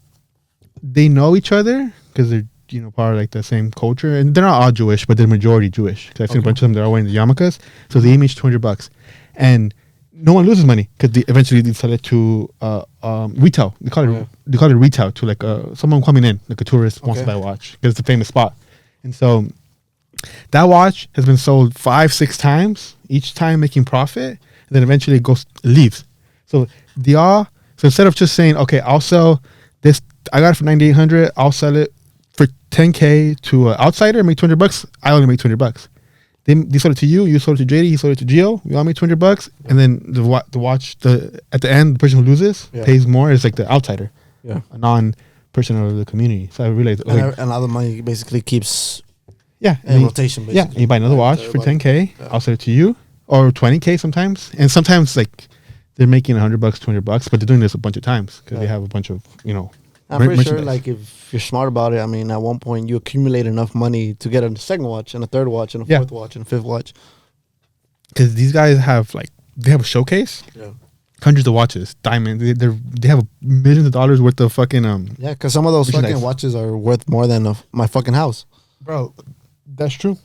Speaker 4: they know each other because they're part of like the same culture, and they're not all Jewish, but they're majority Jewish. Because I've seen a bunch of them. They're all wearing the yarmulkes, so they each $200, and no one loses money because eventually they sell it to retail. They call it retail to like someone coming in, like a tourist wants to buy a watch because it's a famous spot. And so that watch has been sold 5-6 times, each time making profit, and then eventually it leaves. So instead of just saying, okay, I'll sell this, I got it for $9,800, I'll sell it for $10K to an outsider and make $200, I only make $200. They sold it to you sold it to JD, he sold it to Gio, we all made $200, and then the watch, at the end, the person who loses pays more is like the outsider, a non-person of the community. So I realized,
Speaker 3: and all the money basically keeps in rotation. Basically.
Speaker 4: Yeah, and you buy another watch for $10K, I'll sell it to you, or $20K sometimes, and sometimes like they're making $100, $200, but they're doing this a bunch of times because they have a bunch of
Speaker 3: I'm pretty sure, like, if you're smart about it, I mean, at one point, you accumulate enough money to get a second watch, and a third watch, and a fourth watch, and a fifth watch.
Speaker 4: Because these guys have, like, they have a showcase. Yeah. Hundreds of watches, diamond. They have millions of dollars worth of fucking...
Speaker 3: Yeah, because some of those fucking watches are worth more than my fucking house.
Speaker 4: Bro, that's true.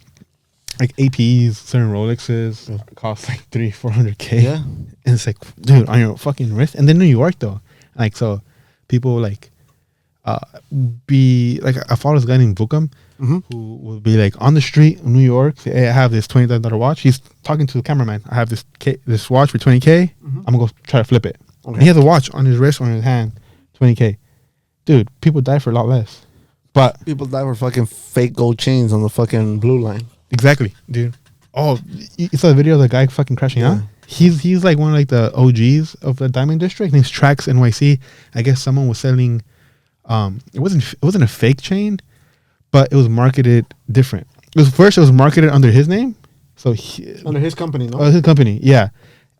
Speaker 4: Like, APs, certain Rolexes cost, like, $300-400K. Yeah. And it's like, dude, on your fucking wrist. And then New York, though. Like, so people, like... I follow this guy named Bukum who will be like on the street in New York, say, hey, I have this $20 watch. He's talking to the cameraman. I have this watch for $20K. I'm gonna go try to flip it. And he has a watch on his wrist or in his hand, $20K. Dude, people die for a lot less. But
Speaker 3: people die for fucking fake gold chains on the fucking blue line.
Speaker 4: Exactly, dude. Oh, you saw the video of the guy fucking crashing out? He's like one of like the OGs of the Diamond District. Name's Trax NYC. I guess someone was selling. It wasn't a fake chain, but it was marketed different. It was marketed under his name, so
Speaker 3: under his company, no?
Speaker 4: His company, yeah.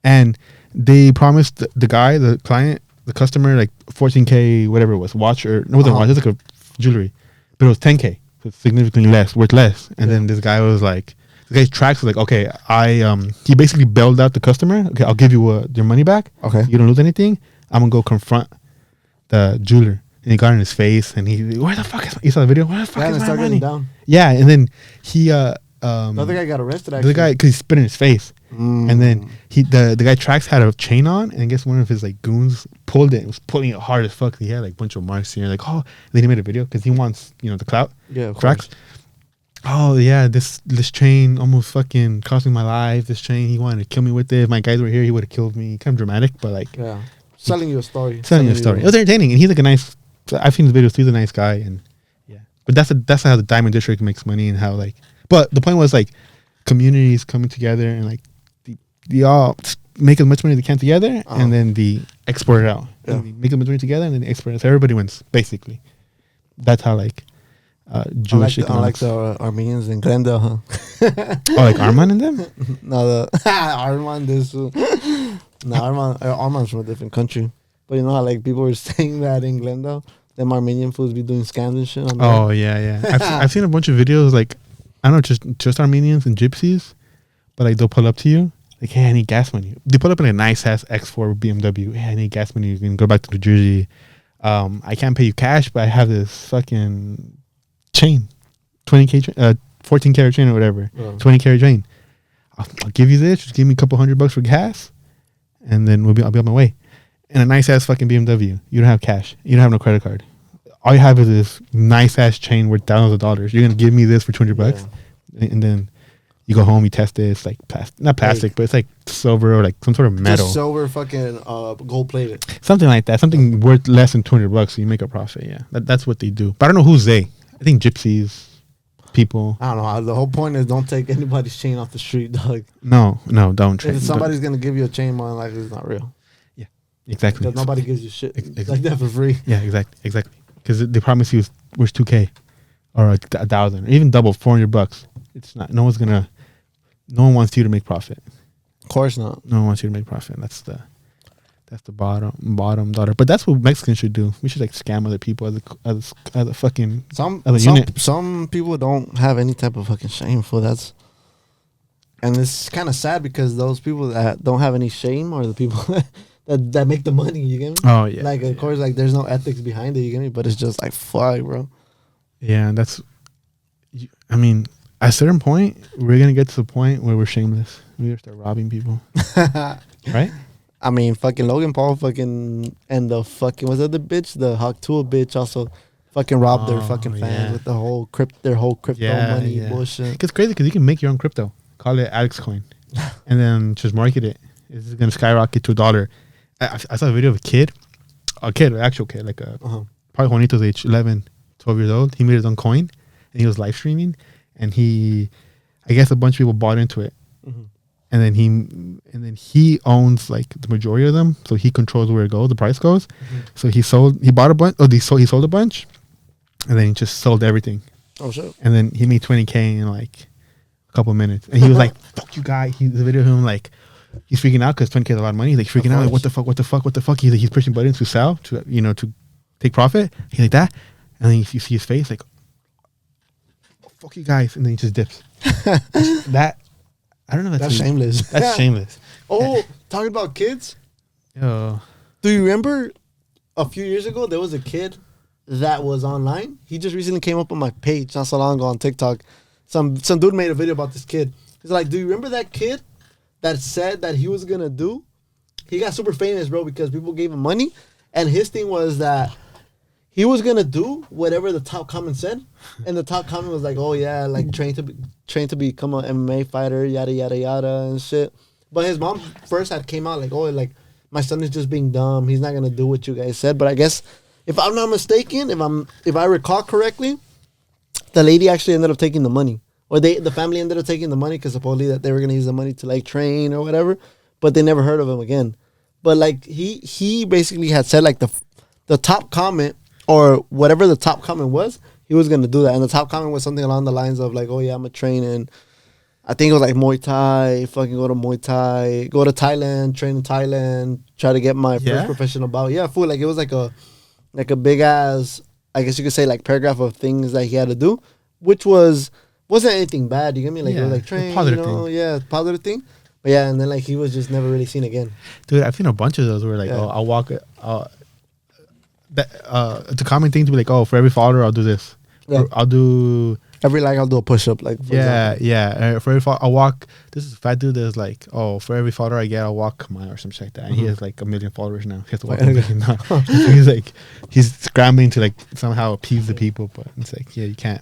Speaker 4: And they promised the guy, the client, the customer, like $14K, whatever it was, watch or no, it wasn't watch. It was like a jewelry, but it was $10K. so it's significantly less, worth less. And then this guy was like, the guy's tracks was like, okay, he basically bailed out the customer. Okay, I'll give you your money back.
Speaker 3: Okay.
Speaker 4: You don't lose anything. I'm gonna go confront the jeweler. And he got in his face, and where the fuck is? He saw the video. Where the fuck is my money?
Speaker 3: Down.
Speaker 4: Yeah, and then he
Speaker 3: The other guy got arrested. Actually,
Speaker 4: the guy because he spit in his face, and then the guy tracks had a chain on, and I guess one of his like goons pulled it. It was pulling it hard as fuck. He had like a bunch of marks here. Like, oh, and then he made a video because he wants the clout.
Speaker 3: Yeah, of
Speaker 4: tracks.
Speaker 3: course.
Speaker 4: Oh yeah, this chain almost fucking cost me my life. This chain, he wanted to kill me with it. If my guys were here, he would have killed me. Kind of dramatic, but like
Speaker 3: selling you a story.
Speaker 4: Selling you a story. It was entertaining, and he's like a nice. I've seen his videos. He's a nice guy, and yeah. But that's how the Diamond District makes money, and how like. But the point was like, communities coming together and like, they all make as much money as they can together, and then they export it out.
Speaker 3: Yeah.
Speaker 4: And they make as much money together, and then they export it. So everybody wins, basically. That's how like. Jewish
Speaker 3: unlike the Armenians in Glendale, huh?
Speaker 4: Oh, like Arman and them?
Speaker 3: No, the Armand is Armand's from a different country. But you know how like people were saying that in Glendale, them Armenian fools be doing scams and shit.
Speaker 4: Oh yeah. I've seen a bunch of videos like, I don't know, just Armenians and gypsies, but like they'll pull up to you like, hey, I need gas money. They pull up in a nice ass X4 BMW. Hey, I need gas money. You can go back to New Jersey. I can't pay you cash, but I have this fucking chain, 20K, 14 karat chain or whatever, 20 karat chain. I'll give you this. Just give me a couple $100 for gas, and then I'll be on my way. And a nice ass fucking BMW. You don't have cash. You don't have no credit card. All you have is this nice ass chain worth thousands of dollars. You're gonna give me this for $200, and then you go home. You test it. It's like not plastic, but it's like silver or like some sort of metal.
Speaker 3: Just silver, fucking gold plated.
Speaker 4: Something like that. Something worth less than $200, so you make a profit. Yeah, that's what they do. But I don't know who's they. I think gypsies, people.
Speaker 3: I don't know. The whole point is don't take anybody's chain off the street, dog.
Speaker 4: No, don't.
Speaker 3: If somebody's gonna give you a chain, more than likely it's not real.
Speaker 4: Yeah, exactly.
Speaker 3: Because nobody gives you shit like that for free.
Speaker 4: Yeah, exactly. Because they promise you it's 2K or 1,000, or even double $400. It's not. No one wants you to make profit.
Speaker 3: Of course not.
Speaker 4: No one wants you to make profit. That's the bottom dollar. But that's what Mexicans should do. We should like scam other people as a fucking unit.
Speaker 3: Some people don't have any type of fucking shame for that. And it's kind of sad because those people that don't have any shame are the people that make the money. You get me?
Speaker 4: Oh yeah.
Speaker 3: Like of course, like there's no ethics behind it. You get me? But it's just like fuck, bro.
Speaker 4: Yeah, I mean, at a certain point, we're gonna get to the point where we're shameless. We're gonna start robbing people, right?
Speaker 3: I mean, fucking Logan Paul, fucking, and the fucking, was that the bitch? The Hawk Tool bitch also fucking robbed their fucking fans with their whole crypto money bullshit.
Speaker 4: It's crazy because you can make your own crypto. Call it Alex Coin. And then just market it. It's going to skyrocket to $1. I saw a video of an actual kid, like probably Juanito's age, 11, 12 years old. He made his own coin and he was live streaming. And I guess a bunch of people bought into it. Mm-hmm. And then he owns like the majority of them, so he controls where it goes, the price goes. Mm-hmm. So he bought a bunch. He sold a bunch, and then he just sold everything.
Speaker 3: Oh shit!
Speaker 4: And then he made $20K in like a couple of minutes, and he was like, "Fuck you, guy!" The video of him like he's freaking out because $20K is a lot of money. He's like freaking out, like, what the fuck? He's like, he's pushing buttons to sell to take profit. He's like that, and then you see his face like, oh, "Fuck you guys," and then he just dips. I don't know.
Speaker 3: That's shameless.
Speaker 4: That's shameless.
Speaker 3: Oh, talking about kids.
Speaker 4: Oh.
Speaker 3: Do you remember a few years ago there was a kid that was online? He just recently came up on my page not so long ago on TikTok. Some dude made a video about this kid. He's like, do you remember that kid that said that he was gonna do? He got super famous, bro, because people gave him money, and his thing was that he was gonna do whatever the top comment said, and the top comment was like, "Oh yeah, like train to become an MMA fighter, yada yada yada and shit." But his mom first had came out like, "Oh, like my son is just being dumb. He's not gonna do what you guys said." But I guess if I'm not mistaken, if I recall correctly, the lady actually ended up taking the money, or the family ended up taking the money because supposedly that they were gonna use the money to like train or whatever. But they never heard of him again. But like he basically had said like the top comment. Or whatever the top comment was, he was going to do that. And the top comment was something along the lines of like, oh yeah, I'm a trainer. I think it was like Muay Thai, fucking go to Muay Thai, go to Thailand, train in Thailand, try to get my first professional bout. Yeah, fool. Like it was like a big ass, I guess you could say like paragraph of things that he had to do. which wasn't anything bad. You get me? Like, it was like train,
Speaker 4: positive
Speaker 3: positive thing. But yeah, and then like he was just never really seen again.
Speaker 4: Dude, I've seen a bunch of those where like, oh, I'll walk. It's a common thing to be like, oh, for every follower, I'll do this.
Speaker 3: Yeah.
Speaker 4: Or I'll do.
Speaker 3: Every like I'll do a push up. Like, for example.
Speaker 4: For every follower, I'll walk. This is a fat dude that's like, oh, for every follower I get, I'll walk a mile or something like that. And he has like 1 million followers now. He has to walk 1 million now. So he's like, he's scrambling to like somehow appease the people, but it's like, yeah, you can't.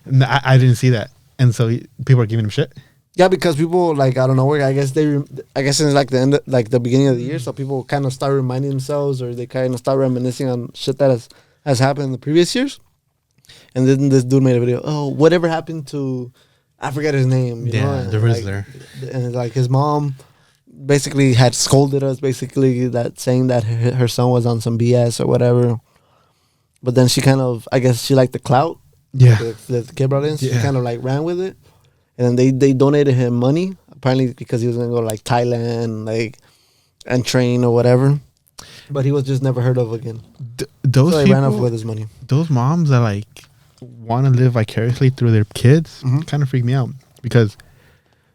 Speaker 4: And I didn't see that, and so people are giving him shit.
Speaker 3: Yeah, because people like I don't know. I guess it's like the end, like the beginning of the year, so people kind of start reminding themselves, or they kind of start reminiscing on shit that has happened in the previous years. And then this dude made a video. Oh, whatever happened to? I forget his name. You know?
Speaker 4: The Rizzler.
Speaker 3: And like his mom basically had scolded us, basically that saying that her son was on some BS or whatever. But then she kind of, I guess she liked the clout.
Speaker 4: Yeah.
Speaker 3: The kid brought in. So she kind of like ran with it. And then they donated him money, apparently because he was going to go to like Thailand, like, and train or whatever. But he was just never heard of again.
Speaker 4: Those
Speaker 3: so
Speaker 4: people
Speaker 3: ran off with his money.
Speaker 4: Those moms that like want to live vicariously through their kids kind of freak me out, because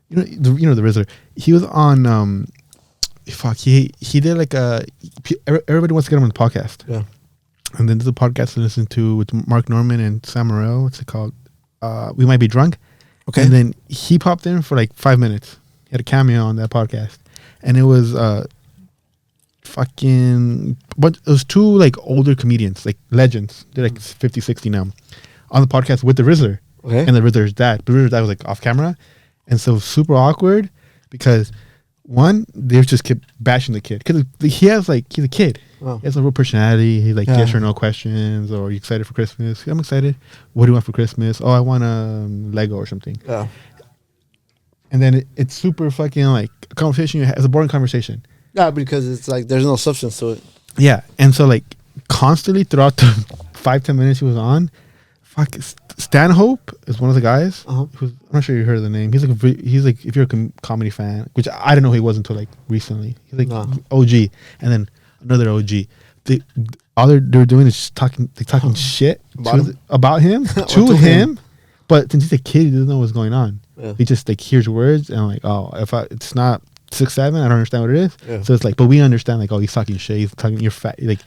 Speaker 4: the Rizzler, he was on he did like everybody wants to get him on the podcast.
Speaker 3: Yeah.
Speaker 4: And then there's a podcast to listen to with Mark Norman and Sam Morril. What's it called? We Might Be Drunk.
Speaker 3: Okay.
Speaker 4: And then he popped in for like 5 minutes. He had a cameo on that podcast. And it was but it was two like older comedians, like legends. They're like 50, 60 now, on the podcast with the Rizzler.
Speaker 3: Okay.
Speaker 4: And the Rizzler's dad. The Rizzler's dad was like off camera. And so super awkward because one, they just kept bashing the kid. Because he's a kid.
Speaker 3: Oh.
Speaker 4: He has a real personality. He's like, yes or no questions. Or, are you excited for Christmas? I'm excited. What do you want for Christmas? Oh, I want a Lego or something.
Speaker 3: Yeah.
Speaker 4: And then it's super fucking like a conversation. It's a boring conversation.
Speaker 3: Yeah, because it's like there's no substance to it.
Speaker 4: Yeah. And so like constantly throughout the 5-10 minutes he was on, Stanhope is one of the guys. Who's, I'm not sure you heard of the name. He's like if you're a comedy fan, which I didn't know he was until like recently. He's like OG, and then another OG. All they're doing is just talking shit about him to him. But since he's a kid, he doesn't know what's going on. Yeah. He just like hears words and like, oh, it's not 6'7", I don't understand what it is. Yeah. So it's like, but we understand like, oh, he's talking shit. He's talking you're fat. Like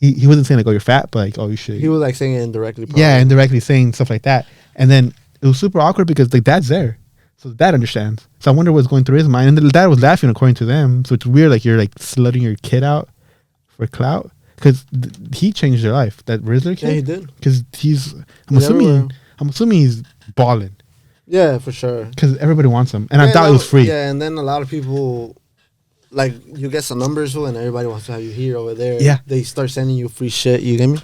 Speaker 4: he wasn't saying like, oh, you're fat, but like, oh, you should.
Speaker 3: He was like saying it indirectly. Probably.
Speaker 4: Yeah, indirectly saying stuff like that. And then it was super awkward because the dad's there. So the dad understands. So I wonder what's going through his mind. And the dad was laughing according to them. So it's weird, like you're like slutting your kid out for clout. Because he changed their life. That Rizzler kid.
Speaker 3: Yeah, he did.
Speaker 4: Because I'm assuming he's balling.
Speaker 3: Yeah, for sure.
Speaker 4: Because everybody wants him. And I thought it was free.
Speaker 3: Yeah, and then a lot of people, like, you get some numbers and everybody wants to have you here, over there.
Speaker 4: Yeah.
Speaker 3: They start sending you free shit. You get me?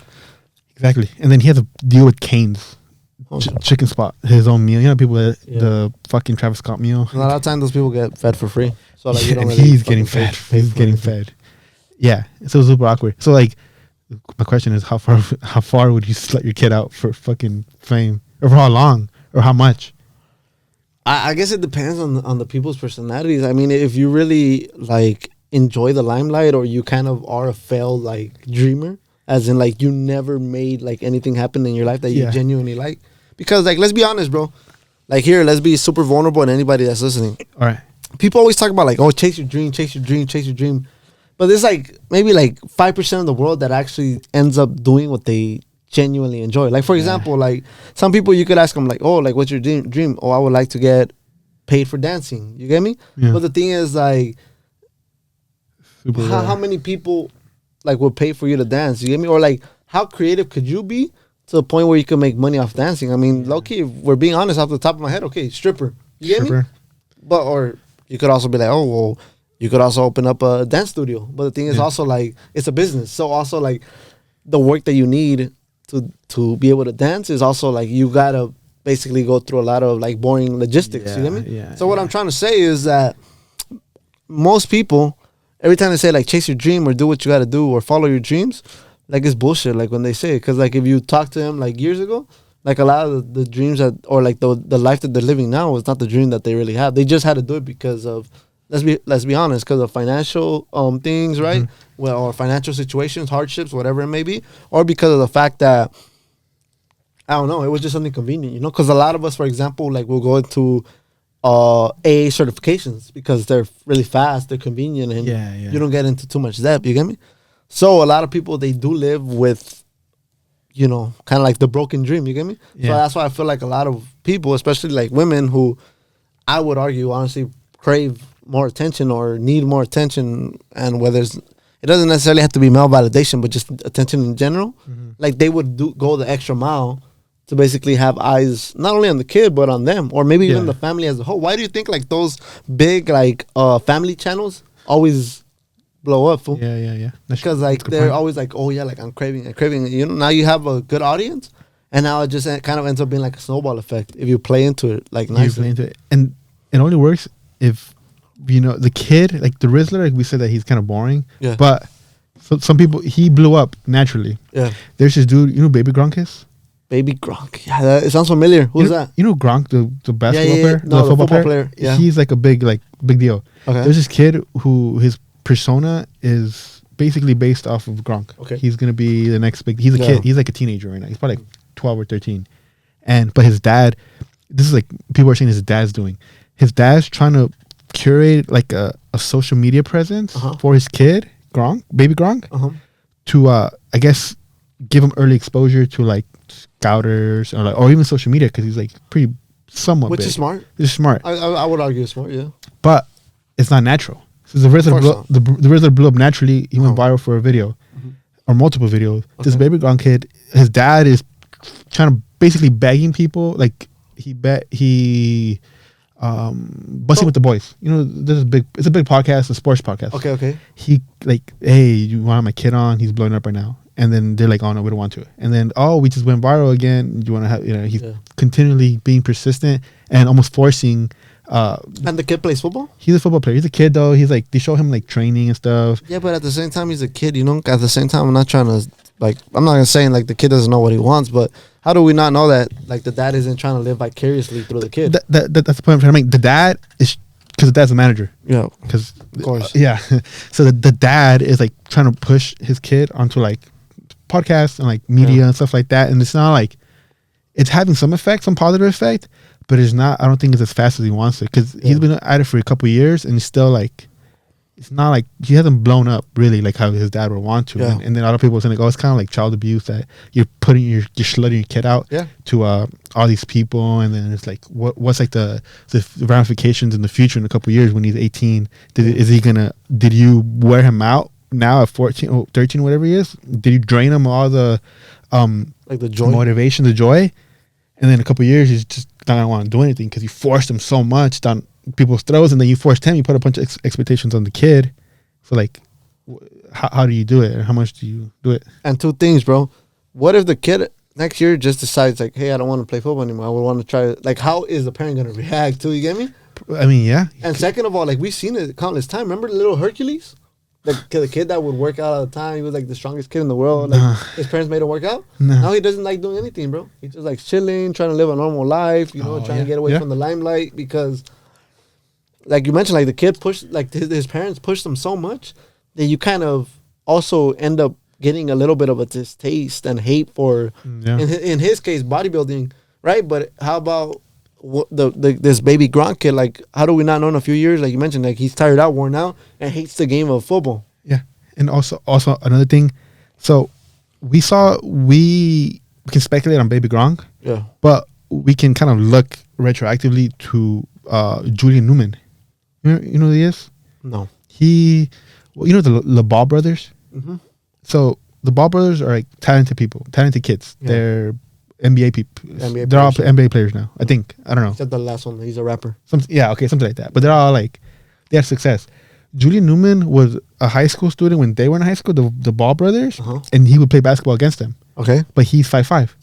Speaker 4: Exactly. And then he has to deal with Cane's chicken spot, his own meal. You know, people that the fucking Travis Scott meal.
Speaker 3: And a lot of times those people get fed for free. So like, you don't
Speaker 4: and
Speaker 3: really
Speaker 4: he's getting fed. He's getting fed. Yeah. So it's super awkward. So like, my question is, how far would you let your kid out for fucking fame, or for how long, or how much?
Speaker 3: I guess it depends on the people's personalities. I mean, if you really like enjoy the limelight, or you kind of are a failed like dreamer, as in like you never made like anything happen in your life that you genuinely like. Because like, let's be honest, bro. Like here, let's be super vulnerable, and anybody that's listening.
Speaker 4: All right.
Speaker 3: People always talk about like, oh, chase your dream, chase your dream, chase your dream. But there's like maybe like 5% of the world that actually ends up doing what they genuinely enjoy. Like for example, like some people you could ask them like, oh, like what's your dream? Oh, I would like to get paid for dancing. You get me? Yeah. But the thing is like, how many people like would pay for you to dance? You get me? Or like, how creative could you be to the point where you can make money off dancing? I mean, low key, if we're being honest off the top of my head, okay, stripper. You get me? But or you could also be like, oh, well, you could also open up a dance studio. But the thing is also like, it's a business. So also like the work that you need to be able to dance is also like, you gotta basically go through a lot of like boring logistics. You get me?
Speaker 4: Yeah.
Speaker 3: So what I'm trying to say is that most people, every time they say like chase your dream or do what you gotta do or follow your dreams, like it's bullshit. Like when they say it, because like if you talk to them like years ago, like a lot of the dreams that, or like the life that they're living now is not the dream that they really have. They just had to do it because of, let's be honest, because of financial things, right? Well, or financial situations, hardships, whatever it may be, or because of the fact that I don't know. It was just something convenient, you know, because a lot of us, for example, like we'll go into AA certifications because they're really fast, they're convenient, and
Speaker 4: Yeah, yeah.
Speaker 3: you don't get into too much depth. You get me? So a lot of people, they do live with, you know, kind of like the broken dream. You get me?
Speaker 4: Yeah.
Speaker 3: So that's why I feel like a lot of people, especially like women, who I would argue honestly crave more attention or need more attention, and whether it doesn't necessarily have to be male validation, but just attention in general. Like they would go the extra mile to basically have eyes not only on the kid but on them, or maybe even
Speaker 4: Yeah.
Speaker 3: the family as a whole. Why do you think like those big like family channels always blow up? Fool?
Speaker 4: Yeah.
Speaker 3: Because like they're always like, oh yeah, like I'm craving. You know, now you have a good audience, and now it just kind of ends up being like a snowball effect if you play into it like
Speaker 4: You
Speaker 3: nicely.
Speaker 4: play into it, and it only works if you know the kid, like the Rizzler. Like we said that he's kind of boring.
Speaker 3: Yeah.
Speaker 4: But some people, he blew up naturally.
Speaker 3: Yeah,
Speaker 4: There's this dude, you know, Baby Gronk is.
Speaker 3: Baby Gronk. Yeah, it sounds familiar. Who's
Speaker 4: you know,
Speaker 3: that?
Speaker 4: You know Gronk, the basketball
Speaker 3: yeah.
Speaker 4: player,
Speaker 3: No, the football player. Yeah.
Speaker 4: He's like a big deal.
Speaker 3: Okay.
Speaker 4: There's this kid who his persona is basically based off of Gronk.
Speaker 3: Okay.
Speaker 4: He's gonna be the next big. He's a
Speaker 3: Yeah.
Speaker 4: kid. He's like a teenager right now. He's probably like 12 or 13, but his dad. This is like people are saying his dad's doing. His dad's trying to curate like a social media presence for his kid Gronk, Baby Gronk, to I guess give him early exposure to like scouters or even social media because he's like pretty somewhat
Speaker 3: Which
Speaker 4: big.
Speaker 3: is smart.
Speaker 4: He's smart,
Speaker 3: I would argue it's smart. Yeah.
Speaker 4: but it's not natural. So the Rizzler
Speaker 3: course
Speaker 4: the Rizzler blew up naturally. He went viral for a video or multiple videos. This Baby Gronk kid, his dad is trying to basically begging people like busting with the boys. You know, it's a big podcast, a sports podcast.
Speaker 3: Okay.
Speaker 4: He like, hey, you want my kid on? He's blowing up right now. And then they're like, oh no, we don't want to. And then, oh, we just went viral again. You want to have, you know, he's continually being persistent and almost forcing.
Speaker 3: And the kid plays football?
Speaker 4: He's a football player. He's a kid though. He's like, they show him like training and stuff.
Speaker 3: Yeah, but at the same time, he's a kid, you know? At the same time, I'm not trying to, like, I'm not saying like the kid doesn't know what he wants, but how do we not know that like the dad isn't trying to live vicariously through the kid?
Speaker 4: That's the point I'm trying to make. The dad is, because the dad's a manager.
Speaker 3: Yeah.
Speaker 4: Because,
Speaker 3: Of course.
Speaker 4: yeah. So the dad is like trying to push his kid onto like podcasts and like media and stuff like that. And it's not like, it's having some effect, some positive effect, but it's not, I don't think it's as fast as he wants it. Because he's been at it for a couple of years and he's still like, it's not like, he hasn't blown up really like how his dad would want to.
Speaker 3: Yeah.
Speaker 4: And then a lot of people are saying like, oh, it's kind of like child abuse that you're slutting your kid out to all these people. And then it's like, what's like the ramifications in the future in a couple of years when he's 18? Did you wear him out now at 14 or 13, whatever he is? Did you drain him all the
Speaker 3: like the joy?
Speaker 4: motivation, the joy? And then in a couple of years, he's just not going to want to do anything because you forced him so much down people's throats, and then you forced him, you put a bunch of expectations on the kid. So like, how do you do it? Or how much do you do it?
Speaker 3: And two things, bro. What if the kid next year just decides like, hey, I don't want to play football anymore. I would want to try. Like, how is the parent going to react to? You get me?
Speaker 4: I mean, yeah.
Speaker 3: And second of all, like we've seen it countless times. Remember the little Hercules? The kid that would work out all the time. He was like the strongest kid in the world. Like his parents made him work out.
Speaker 4: No.
Speaker 3: Now he doesn't like doing anything, bro. He's just like chilling, trying to live a normal life. You know, trying to get away from the limelight because, like you mentioned, like the kid pushed, like his parents pushed him so much that you kind of also end up getting a little bit of a distaste and hate for, in his case, bodybuilding, right? But how about this Baby Gronk kid? Like, how do we not know in a few years? Like you mentioned, like he's tired out, worn out, and hates the game of football.
Speaker 4: Yeah, and also another thing. So we can speculate on Baby Gronk.
Speaker 3: Yeah,
Speaker 4: but we can kind of look retroactively to Julian Newman. You know who he is?
Speaker 3: No.
Speaker 4: You know the Ball brothers.
Speaker 3: Mm-hmm.
Speaker 4: So the Ball brothers are like talented people, talented kids.
Speaker 3: Yeah.
Speaker 4: They're NBA people.
Speaker 3: NBA
Speaker 4: they're all
Speaker 3: players.
Speaker 4: NBA players now. I think. I don't know.
Speaker 3: Except the last one. He's a rapper.
Speaker 4: Something like that. But they're all like, they have success. Julian Newman was a high school student when they were in high school, the Ball brothers, and he would play basketball against them.
Speaker 3: Okay.
Speaker 4: But he's 5'5".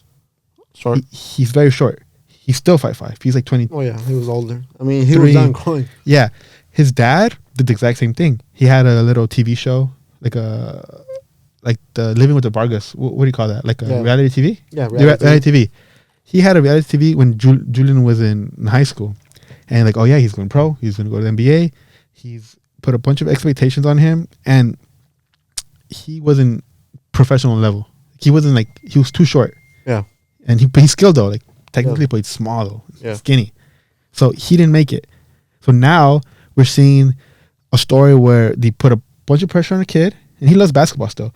Speaker 3: Short.
Speaker 4: He's very short. He's still 5'5". He's like 20.
Speaker 3: Oh yeah, he was older. I mean, he was done growing.
Speaker 4: Yeah. His dad did the exact same thing. He had a little TV show, like the Living with the Vargas. What do you call that? Like a reality TV?
Speaker 3: Yeah,
Speaker 4: reality TV. He had a reality TV when Julian was in high school. And like, oh yeah, he's going pro. He's going to go to the NBA. He's put a bunch of expectations on him. And he wasn't professional level. He wasn't like, he was too short.
Speaker 3: Yeah.
Speaker 4: and he's skilled though. Like technically, but he's small though, skinny. So he didn't make it. So now we're seeing a story where they put a bunch of pressure on a kid, and he loves basketball still,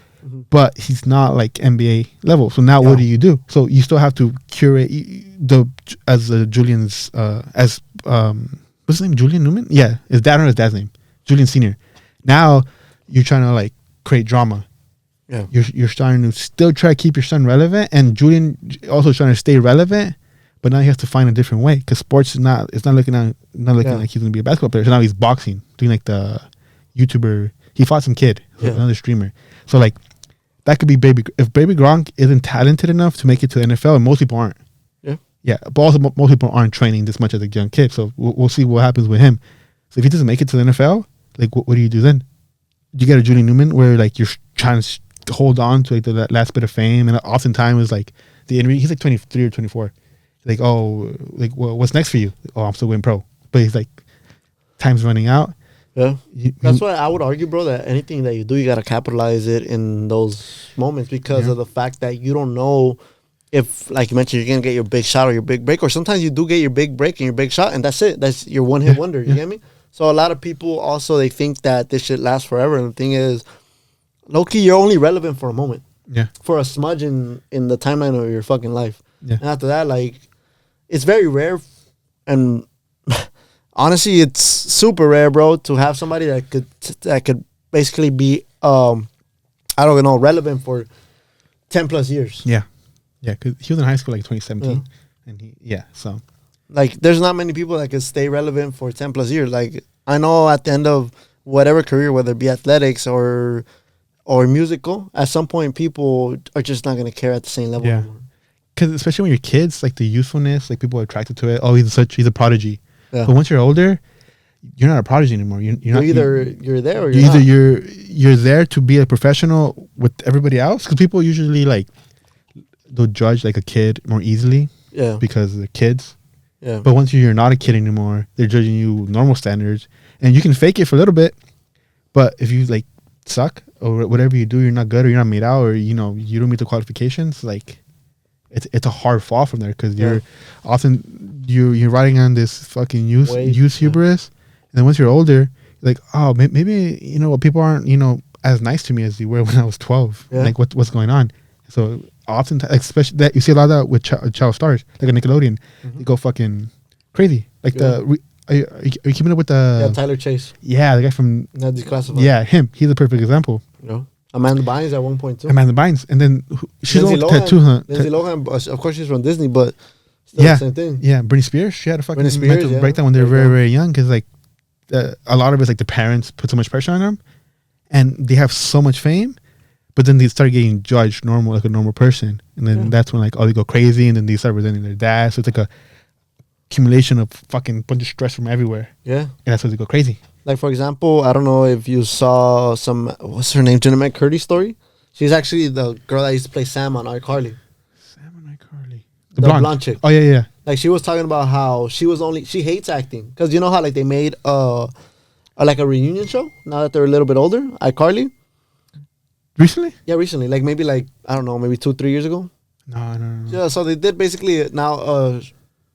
Speaker 4: but he's not like NBA level. So now what do you do? So you still have to curate Julian's what's his name? Julian Newman? Yeah, his dad or his dad's name, Julian Senior. Now you're trying to like create drama. Yeah, you're starting to still try to keep your son relevant, and Julian also trying to stay relevant. But now he has to find a different way because sports is not looking like he's gonna be a basketball player. So now he's boxing, doing like the YouTuber. He fought some kid, another streamer. So like that could be if Baby Gronk isn't talented enough to make it to the NFL, and most people aren't. Yeah, but also most people aren't training this much as a young kid. So we'll see what happens with him. So if he doesn't make it to the NFL, like what do you do then? You get a Julian Newman where like you're trying to hold on to like the last bit of fame, and oftentimes is like the injury. He's like 23 or 24. Like, oh, like, well, what's next for you? Oh, I'm still going pro. But he's like, time's running out.
Speaker 5: Yeah. That's why I would argue, bro, that anything that you do, you got to capitalize it in those moments because of the fact that you don't know if, like you mentioned, you're going to get your big shot or your big break. Or sometimes you do get your big break and your big shot, and that's it. That's your one-hit wonder. You get me? So a lot of people also, they think that this shit lasts forever. And the thing is, low-key, you're only relevant for a moment.
Speaker 4: Yeah.
Speaker 5: For a smudge in the timeline of your fucking life.
Speaker 4: Yeah.
Speaker 5: And after that, like, it's very rare, and honestly, it's super rare, bro, to have somebody that could basically be, I don't know, relevant for 10 plus years.
Speaker 4: Yeah, yeah, because he was in high school like 2017, and so
Speaker 5: like, there's not many people that could stay relevant for 10 plus years. Like, I know at the end of whatever career, whether it be athletics or musical, at some point, people are just not gonna care at the same level anymore.
Speaker 4: Because especially when you're kids, like the youthfulness, like people are attracted to it. Oh, he's a prodigy. Yeah. But once you're older, you're not a prodigy anymore. You're not
Speaker 5: either you're there or you're not.
Speaker 4: You're there to be a professional with everybody else. Because people usually like they'll judge like a kid more easily. Yeah. Because they're kids. Yeah. But once you're not a kid anymore, they're judging you with normal standards, and you can fake it for a little bit. But if you like suck or whatever you do, you're not good or you're not made out or you don't meet the qualifications, like. It's a hard fall from there because you're often you're riding on this fucking youth hubris, and then once you're older, you're like, oh, maybe people aren't as nice to me as they were when I was 12. Yeah. Like what's going on? So often, especially that you see a lot of that with child stars like a Nickelodeon, they go fucking crazy. Like are you keeping up with the
Speaker 5: Tyler Chase?
Speaker 4: Yeah, the guy from
Speaker 5: Not Declassified.
Speaker 4: Yeah, him. He's a perfect example.
Speaker 5: Amanda Bynes at one point too.
Speaker 4: Amanda Bynes, and then she's on tattoo hunt.
Speaker 5: Lindsay Lohan, of course, she's from Disney, but still the same thing.
Speaker 4: Yeah, Britney Spears, she had a fucking mental breakdown when they were very, very young because like a lot of it's like the parents put so much pressure on them, and they have so much fame, but then they start getting judged like a normal person, and then that's when like they go crazy, and then they start resenting their dad. So it's like a accumulation of fucking bunch of stress from everywhere. Yeah, and that's when they go crazy.
Speaker 5: Like, for example, I don't know if you saw what's her name, Jenna McCurdy story? She's actually the girl that used to play Sam on iCarly.
Speaker 4: Sam on iCarly.
Speaker 5: The blonde chick.
Speaker 4: Oh, yeah.
Speaker 5: Like, she was talking about how she hates acting. Because you know how, like, they made like a reunion show now that they're a little bit older, iCarly?
Speaker 4: Recently?
Speaker 5: Yeah, recently. Like, maybe, like, I don't know, maybe 2-3 years ago?
Speaker 4: No.
Speaker 5: Yeah, so they did basically now...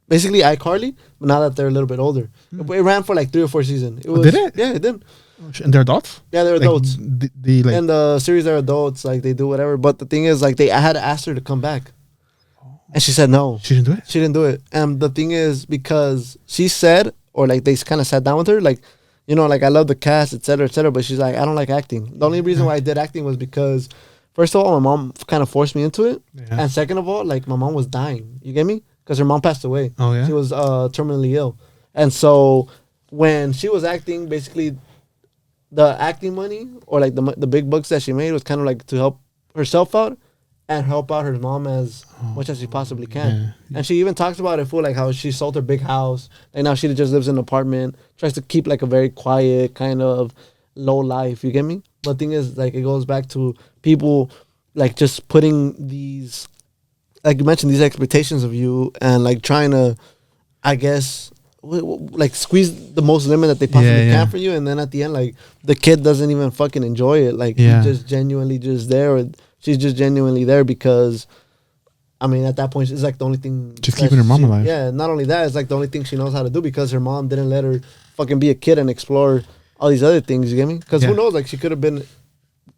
Speaker 5: basically iCarly, but now that they're a little bit older. It ran for like 3 or 4 seasons.
Speaker 4: Did it?
Speaker 5: Yeah, it did.
Speaker 4: And they're adults?
Speaker 5: Yeah, they're adults.
Speaker 4: Like
Speaker 5: and the series, they're adults. Like, they do whatever. But the thing is, like, I had to ask her to come back. And she said no.
Speaker 4: She didn't do it?
Speaker 5: She didn't do it. And the thing is, because she said, or like they kind of sat down with her, like, like, I love the cast, et cetera, but she's like, I don't like acting. The only reason why I did acting was because, first of all, my mom kind of forced me into it. Yeah. And second of all, like, my mom was dying. You get me? Because her mom passed away.
Speaker 4: Oh, yeah?
Speaker 5: She was terminally ill. And so when she was acting, basically the acting money or like the big bucks that she made was kind of like to help herself out and help out her mom as much as she possibly can. Yeah. And she even talks about it for like how she sold her big house. And now she just lives in an apartment, tries to keep like a very quiet kind of low life. You get me? But the thing is, like, it goes back to people like just putting these, like you mentioned, these expectations of you and like trying to, I guess, like squeeze the most limit that they possibly can for you. And then at the end, like, the kid doesn't even fucking enjoy it. Like, he's just genuinely just there, or she's just genuinely there because, I mean, at that point, it's like the only thing.
Speaker 4: Just
Speaker 5: that
Speaker 4: keeping her mom
Speaker 5: she-
Speaker 4: alive.
Speaker 5: Yeah, not only that, it's like the only thing she knows how to do because her mom didn't let her fucking be a kid and explore all these other things. You get me? Because
Speaker 4: Yeah.
Speaker 5: who knows? Like she could have been.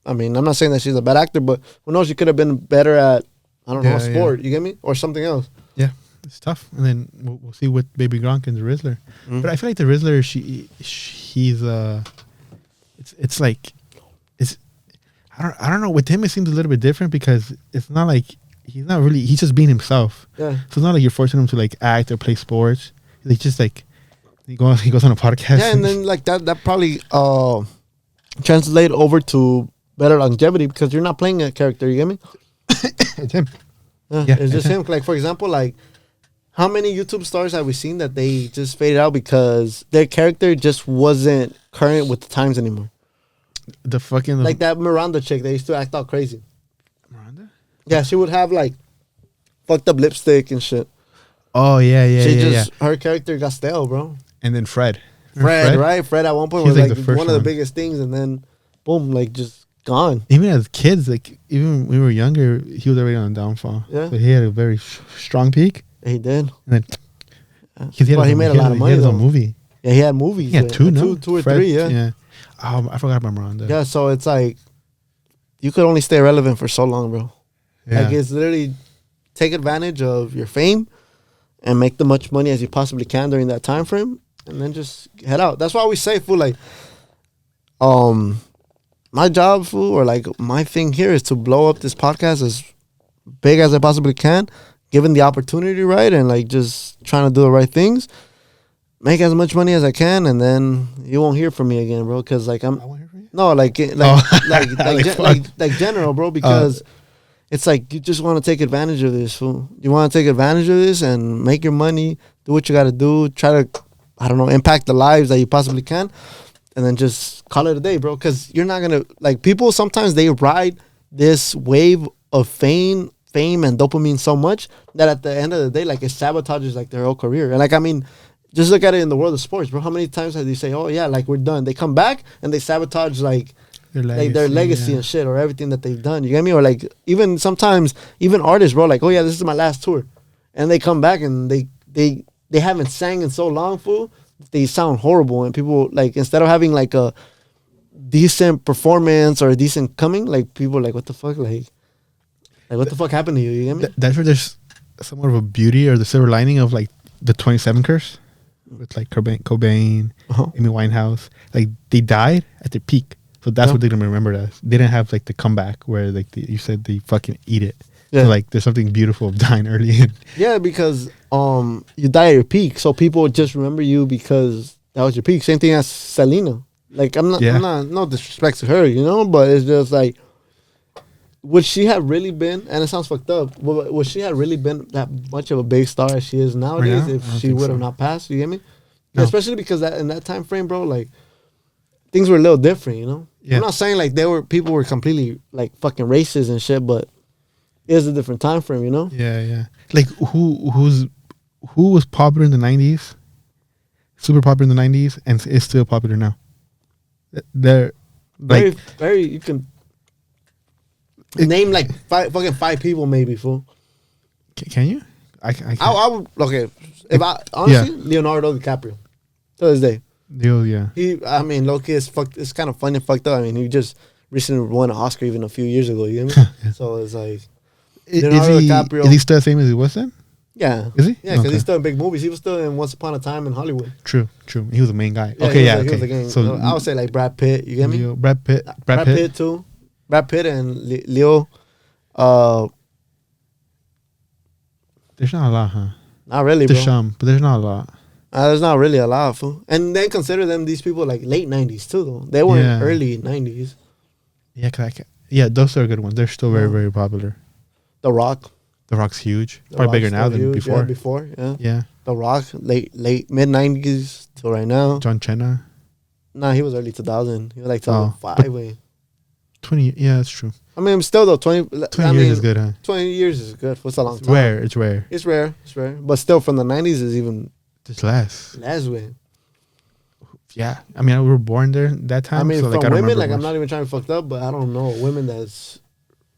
Speaker 5: I mean, I'm not saying that she's a bad actor, but who knows? She could have been better at I don't know, a
Speaker 4: Yeah,
Speaker 5: sport. You get me? Or something else.
Speaker 4: Yeah, it's tough. And then we'll see what Baby Gronk and the Rizzler.
Speaker 5: Mm.
Speaker 4: But I feel like the Rizzler, he's it's like it's I don't know. With him, it seems a little bit different because it's not like he's just being himself.
Speaker 5: Yeah.
Speaker 4: So it's not like you're forcing him to like act or play sports. He's just like he goes on a podcast.
Speaker 5: Yeah, and then like that probably translate over to better longevity because you're not playing a character. You get me?
Speaker 4: it's him.
Speaker 5: Yeah,
Speaker 4: Yeah,
Speaker 5: it's just
Speaker 4: it's
Speaker 5: him. Like for example, like how many YouTube stars have we seen that they just faded out because their character just wasn't current with the times anymore?
Speaker 4: The fucking
Speaker 5: Like that Miranda chick, they used to act all crazy.
Speaker 4: Miranda?
Speaker 5: Yeah, she would have like fucked up lipstick and shit.
Speaker 4: Oh yeah, yeah,
Speaker 5: She
Speaker 4: yeah,
Speaker 5: just
Speaker 4: yeah.
Speaker 5: her character got stale, bro.
Speaker 4: And then Fred. Remember
Speaker 5: Fred, right? Fred at one point
Speaker 4: He
Speaker 5: was
Speaker 4: was,
Speaker 5: like,
Speaker 4: like, the first
Speaker 5: one of the
Speaker 4: one.
Speaker 5: biggest things, and then boom, like just gone.
Speaker 4: Even as kids, like even when we were younger, he was already on a downfall.
Speaker 5: Yeah.
Speaker 4: So he had a very strong peak,
Speaker 5: He did.
Speaker 4: and then
Speaker 5: But he made a lot of money
Speaker 4: He had his own
Speaker 5: though.
Speaker 4: movie.
Speaker 5: Yeah, he had movies.
Speaker 4: He had two, no?
Speaker 5: two or
Speaker 4: Fred,
Speaker 5: three. Yeah.
Speaker 4: Yeah. Oh, I forgot about Miranda.
Speaker 5: Yeah, so it's like you could only stay relevant for so long, bro.
Speaker 4: Yeah.
Speaker 5: Like it's literally take advantage of your fame and make the much money as you possibly can during that time frame, and then just head out. That's why we say, fool, like, my job, fool, or like my thing here is to blow up this podcast as big as I possibly can, given the opportunity, right, and like just trying to do the right things, make as much money as I can, and then you won't hear from me again, bro. Because like
Speaker 4: I want to hear from you.
Speaker 5: no, like
Speaker 4: Oh.
Speaker 5: like general, bro. Because it's like you just want to take advantage of this, fool. You want to take advantage of this and make your money, do what you got to do, try to, I don't know, impact the lives that you possibly can, and then just call it a day, bro. Because you're not gonna like people. Sometimes they ride this wave of fame and dopamine so much that at the end of the day, like it sabotages like their whole career. And like I mean. Just look at it in the world of sports, bro. How many times have they say, "Oh yeah, like we're done"? They come back and they sabotage like their legacy
Speaker 4: yeah.
Speaker 5: and shit, or everything that they've done. You get me? Or like even sometimes even artists, bro. Like, oh yeah, this is my last tour, and they come back and they haven't sang in so long, fool. They sound horrible, and people like instead of having like a decent performance or a decent coming, like people are like, what the fuck, like what the fuck happened to you? You get me?
Speaker 4: That's where there's somewhat of a beauty or the silver lining of like the 27 curse with like Cobain,
Speaker 5: Uh-huh.
Speaker 4: Amy Winehouse. Like they died at their peak, so that's
Speaker 5: Yeah.
Speaker 4: what they're gonna remember as. They didn't have like the comeback where like you said they fucking eat it.
Speaker 5: Yeah.
Speaker 4: So like there's something beautiful of dying early.
Speaker 5: Yeah, because you die at your peak, so people just remember you because that was your peak. Same thing as Selena. Like I'm not no disrespect to her, you know, but it's just like would she have really been, and it sounds fucked up, would she have really been that much of a big star as she is nowadays
Speaker 4: now?
Speaker 5: if
Speaker 4: I don't
Speaker 5: she
Speaker 4: think
Speaker 5: would have
Speaker 4: so.
Speaker 5: not passed? You get me?
Speaker 4: No.
Speaker 5: Especially because that in that time frame, bro, like things were a little different, you know.
Speaker 4: Yeah.
Speaker 5: I'm not saying like people were completely like fucking racist and shit, but it was a different time frame, you know.
Speaker 4: Yeah. Like who was popular in the 90s, super popular in the 90s, and is still popular now. They're
Speaker 5: Very,
Speaker 4: like
Speaker 5: very. You can name like five people, maybe, fool.
Speaker 4: can you? I can't.
Speaker 5: I would okay. If I honestly, Leonardo DiCaprio, to this day,
Speaker 4: Yeah.
Speaker 5: I mean, Loki is fucked. It's kind of funny and fucked up. I mean, he just recently won an Oscar even a few years ago. You get me?
Speaker 4: Yeah.
Speaker 5: So it's like,
Speaker 4: Is
Speaker 5: Leonardo
Speaker 4: he
Speaker 5: DiCaprio.
Speaker 4: is he still the same as he was then?
Speaker 5: yeah,
Speaker 4: Is he?
Speaker 5: yeah, because
Speaker 4: Okay.
Speaker 5: he's still in big movies. He was still in Once Upon a Time in Hollywood.
Speaker 4: True. He was the main guy.
Speaker 5: Yeah,
Speaker 4: Okay,
Speaker 5: he
Speaker 4: yeah,
Speaker 5: was, he was
Speaker 4: okay.
Speaker 5: the gang.
Speaker 4: So
Speaker 5: I would say like Brad Pitt. You get me?
Speaker 4: Leo, Brad Pitt.
Speaker 5: Brad Pitt too. Brad Pitt and Leo.
Speaker 4: There's not a lot, huh?
Speaker 5: Not really,
Speaker 4: There's
Speaker 5: bro.
Speaker 4: some, but there's not a lot.
Speaker 5: There's not really a lot, fool. And then consider them these people like late '90s too, though. They weren't
Speaker 4: Yeah.
Speaker 5: early '90s.
Speaker 4: Yeah, yeah, those are good ones. They're still very, very popular.
Speaker 5: The Rock.
Speaker 4: The Rock's huge.
Speaker 5: The
Speaker 4: Probably bigger
Speaker 5: Rock's
Speaker 4: now
Speaker 5: still
Speaker 4: than
Speaker 5: huge.
Speaker 4: before.
Speaker 5: Yeah, before, yeah.
Speaker 4: Yeah.
Speaker 5: The Rock, late mid '90s till right now.
Speaker 4: John Cena.
Speaker 5: Nah, he was early 2000. He was like
Speaker 4: Oh,
Speaker 5: 2005. Wait.
Speaker 4: 20. Yeah, that's true.
Speaker 5: I mean, still though 20.
Speaker 4: 20
Speaker 5: I
Speaker 4: years
Speaker 5: mean,
Speaker 4: is good, huh?
Speaker 5: 20 years is good. What's a long
Speaker 4: It's
Speaker 5: time?
Speaker 4: rare. It's rare.
Speaker 5: It's rare. It's rare. But still, from the '90s is even
Speaker 4: Just less.
Speaker 5: less way.
Speaker 4: Yeah. I mean, we were born there that time.
Speaker 5: I mean,
Speaker 4: so, like, I
Speaker 5: from
Speaker 4: don't
Speaker 5: women,
Speaker 4: remember
Speaker 5: like I'm
Speaker 4: much.
Speaker 5: not even trying to fucked up, but I don't know women that's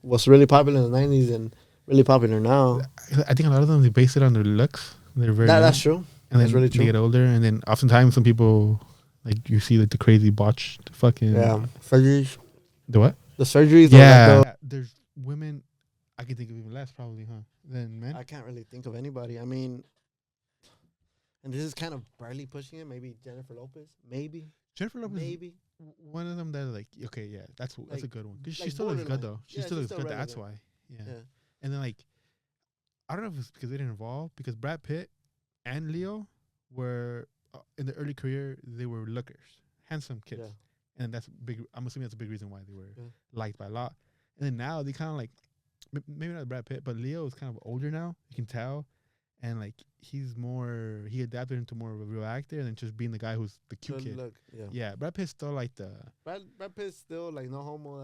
Speaker 5: was really popular in the '90s and really popular now.
Speaker 4: I think a lot of them they base it on their looks. They're very
Speaker 5: That's
Speaker 4: young,
Speaker 5: true.
Speaker 4: and
Speaker 5: That's
Speaker 4: then
Speaker 5: really
Speaker 4: they
Speaker 5: true.
Speaker 4: get older, and then oftentimes some people like you see like the crazy botched fucking
Speaker 5: Yeah, surgeries.
Speaker 4: the what?
Speaker 5: The surgeries.
Speaker 4: Yeah, there's women. I can think of even less probably, huh? Than men.
Speaker 5: I can't really think of anybody. I mean, and this is kind of barely pushing it. Maybe Jennifer Lopez. Maybe.
Speaker 4: Jennifer Lopez.
Speaker 5: Maybe.
Speaker 4: One of them that like okay, yeah, that's a
Speaker 5: Like-
Speaker 4: good one because she
Speaker 5: like
Speaker 4: still looks good
Speaker 5: borderline.
Speaker 4: though. She
Speaker 5: Yeah,
Speaker 4: still
Speaker 5: she's
Speaker 4: looks
Speaker 5: still
Speaker 4: good. That's why.
Speaker 5: relevant.
Speaker 4: Yeah.
Speaker 5: Yeah.
Speaker 4: And then like, I don't know if it's because they didn't involve because Brad Pitt and Leo were in their early career they were lookers, handsome kids,
Speaker 5: Yeah.
Speaker 4: and that's big. I'm assuming that's a big reason why they were
Speaker 5: Yeah.
Speaker 4: liked by a lot. And then now they kind of like, maybe not Brad Pitt, but Leo is kind of older now. You can tell, and like he adapted into more of a real actor than just being the guy who's the cute
Speaker 5: Good
Speaker 4: kid.
Speaker 5: look. Yeah.
Speaker 4: Yeah, Brad Pitt's still like the
Speaker 5: Brad Pitt's still like no homo.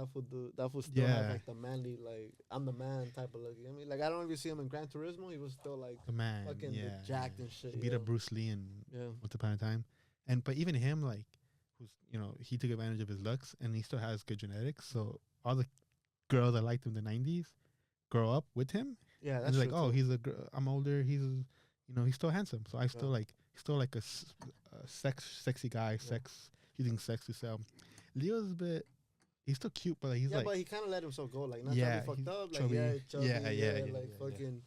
Speaker 5: That fool still have
Speaker 4: Yeah.
Speaker 5: like the manly, like I'm the man type of look. You know what I mean? Like I don't know if you see him in Gran Turismo. He was still like
Speaker 4: man.
Speaker 5: fucking
Speaker 4: Yeah,
Speaker 5: jacked and shit.
Speaker 4: He beat
Speaker 5: yeah.
Speaker 4: up Bruce Lee and
Speaker 5: Yeah.
Speaker 4: Once Upon a Time, and but even him like, who's he took advantage of his looks and he still has good genetics. So all the girls that liked him in the '90s grow up with him.
Speaker 5: Yeah,
Speaker 4: And
Speaker 5: that's
Speaker 4: they're like,
Speaker 5: true,
Speaker 4: oh,
Speaker 5: too.
Speaker 4: he's I'm older. He's still handsome. So I still like he's still like a sexy guy.
Speaker 5: Yeah.
Speaker 4: Using sex to sell. Leo's a bit. He's still cute, but like, he's
Speaker 5: yeah,
Speaker 4: like
Speaker 5: but he kind of let himself go. Like not
Speaker 4: Yeah,
Speaker 5: trying to be
Speaker 4: he's
Speaker 5: fucked up. Like
Speaker 4: chubby.
Speaker 5: yeah, chubby,
Speaker 4: Yeah,
Speaker 5: like
Speaker 4: yeah.
Speaker 5: fucking.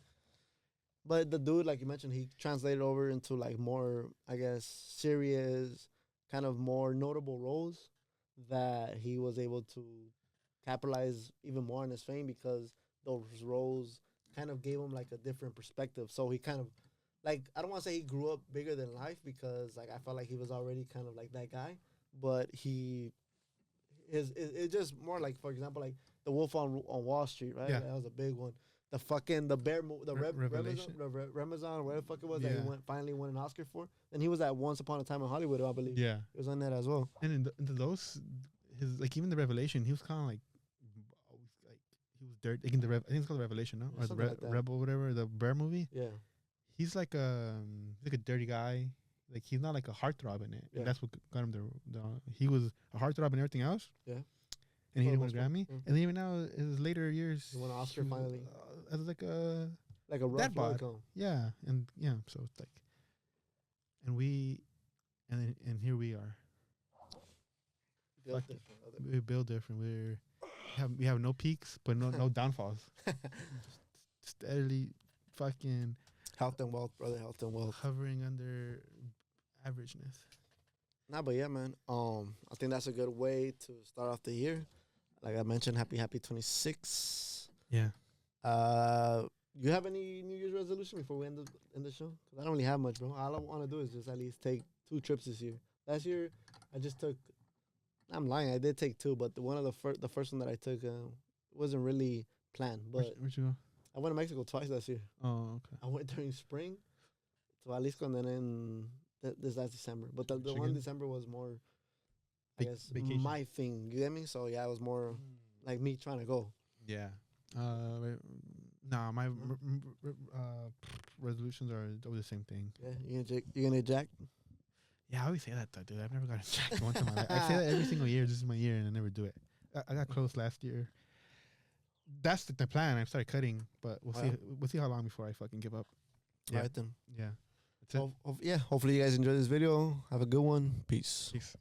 Speaker 5: But the dude, like you mentioned, he translated over into like more, I guess, serious, kind of more notable roles that he was able to capitalize even more on his fame because those roles kind of gave him like a different perspective. So he kind of, like, I don't want to say he grew up bigger than life because like I felt like he was already kind of like that guy, but it's just more like, for example, like the Wolf on Wall Street, right?
Speaker 4: Yeah.
Speaker 5: That was a big one. The fucking the
Speaker 4: Revelation.
Speaker 5: Ramazan, whatever the fuck it was that
Speaker 4: Yeah.
Speaker 5: he finally won an Oscar for. And he was at Once Upon a Time in Hollywood, I believe.
Speaker 4: yeah.
Speaker 5: He was on that as well.
Speaker 4: And in those, his like even the Revelation, he was kind of like he was dirty. Like in the I think it's called the Revelation, no? Or the
Speaker 5: Something like that.
Speaker 4: Rebel, whatever, the Bear movie.
Speaker 5: Yeah.
Speaker 4: He's like a dirty guy. Like he's not like a heartthrob in it.
Speaker 5: Yeah.
Speaker 4: And that's what got him the. He was a heartthrob in everything else.
Speaker 5: Yeah.
Speaker 4: And he
Speaker 5: For the
Speaker 4: didn't win a
Speaker 5: most part,
Speaker 4: Grammy.
Speaker 5: yeah.
Speaker 4: And then even now, in his later years,
Speaker 5: He won an Oscar
Speaker 4: was,
Speaker 5: finally.
Speaker 4: As like a
Speaker 5: Like a rough
Speaker 4: That bod.
Speaker 5: welcome.
Speaker 4: yeah, and yeah. So it's like, and here we are.
Speaker 5: Built
Speaker 4: Fuck it.
Speaker 5: different, other-
Speaker 4: We build different. We have no peaks, but no downfalls. Steadily, fucking
Speaker 5: Health and wealth, brother. Health and wealth.
Speaker 4: hovering under averageness.
Speaker 5: Nah, but yeah, man. I think that's a good way to start off the year. Like I mentioned, happy 26.
Speaker 4: Yeah.
Speaker 5: You have any New Year's resolution before we end the show? 'Cause I don't really have much, bro. All I want to do is just at least take 2 trips this year. Last year, I just took. I'm lying. I did take 2, but the first one that I took wasn't really planned. But
Speaker 4: Where'd you go?
Speaker 5: I went to Mexico twice last year.
Speaker 4: Oh, okay.
Speaker 5: I went during spring to Jalisco and then in this last December. But the one in
Speaker 4: Michigan?
Speaker 5: December was more, I guess,
Speaker 4: Vacation.
Speaker 5: my thing. You get me? So yeah, it was more like me trying to go.
Speaker 4: Yeah. Nah, my resolutions are always the same thing.
Speaker 5: Yeah, you gonna jack?
Speaker 4: Yeah, I always say that though, dude. I've never gotten jacked once in my life. I say that every single year. This is my year, and I never do it. I got close last year. That's the plan. I started cutting, but we'll see.
Speaker 5: Yeah.
Speaker 4: We'll see how long before I fucking give up. Yeah.
Speaker 5: All right then.
Speaker 4: Yeah. That's it.
Speaker 5: Hopefully you guys enjoyed this video. Have a good one. Peace.
Speaker 4: Peace.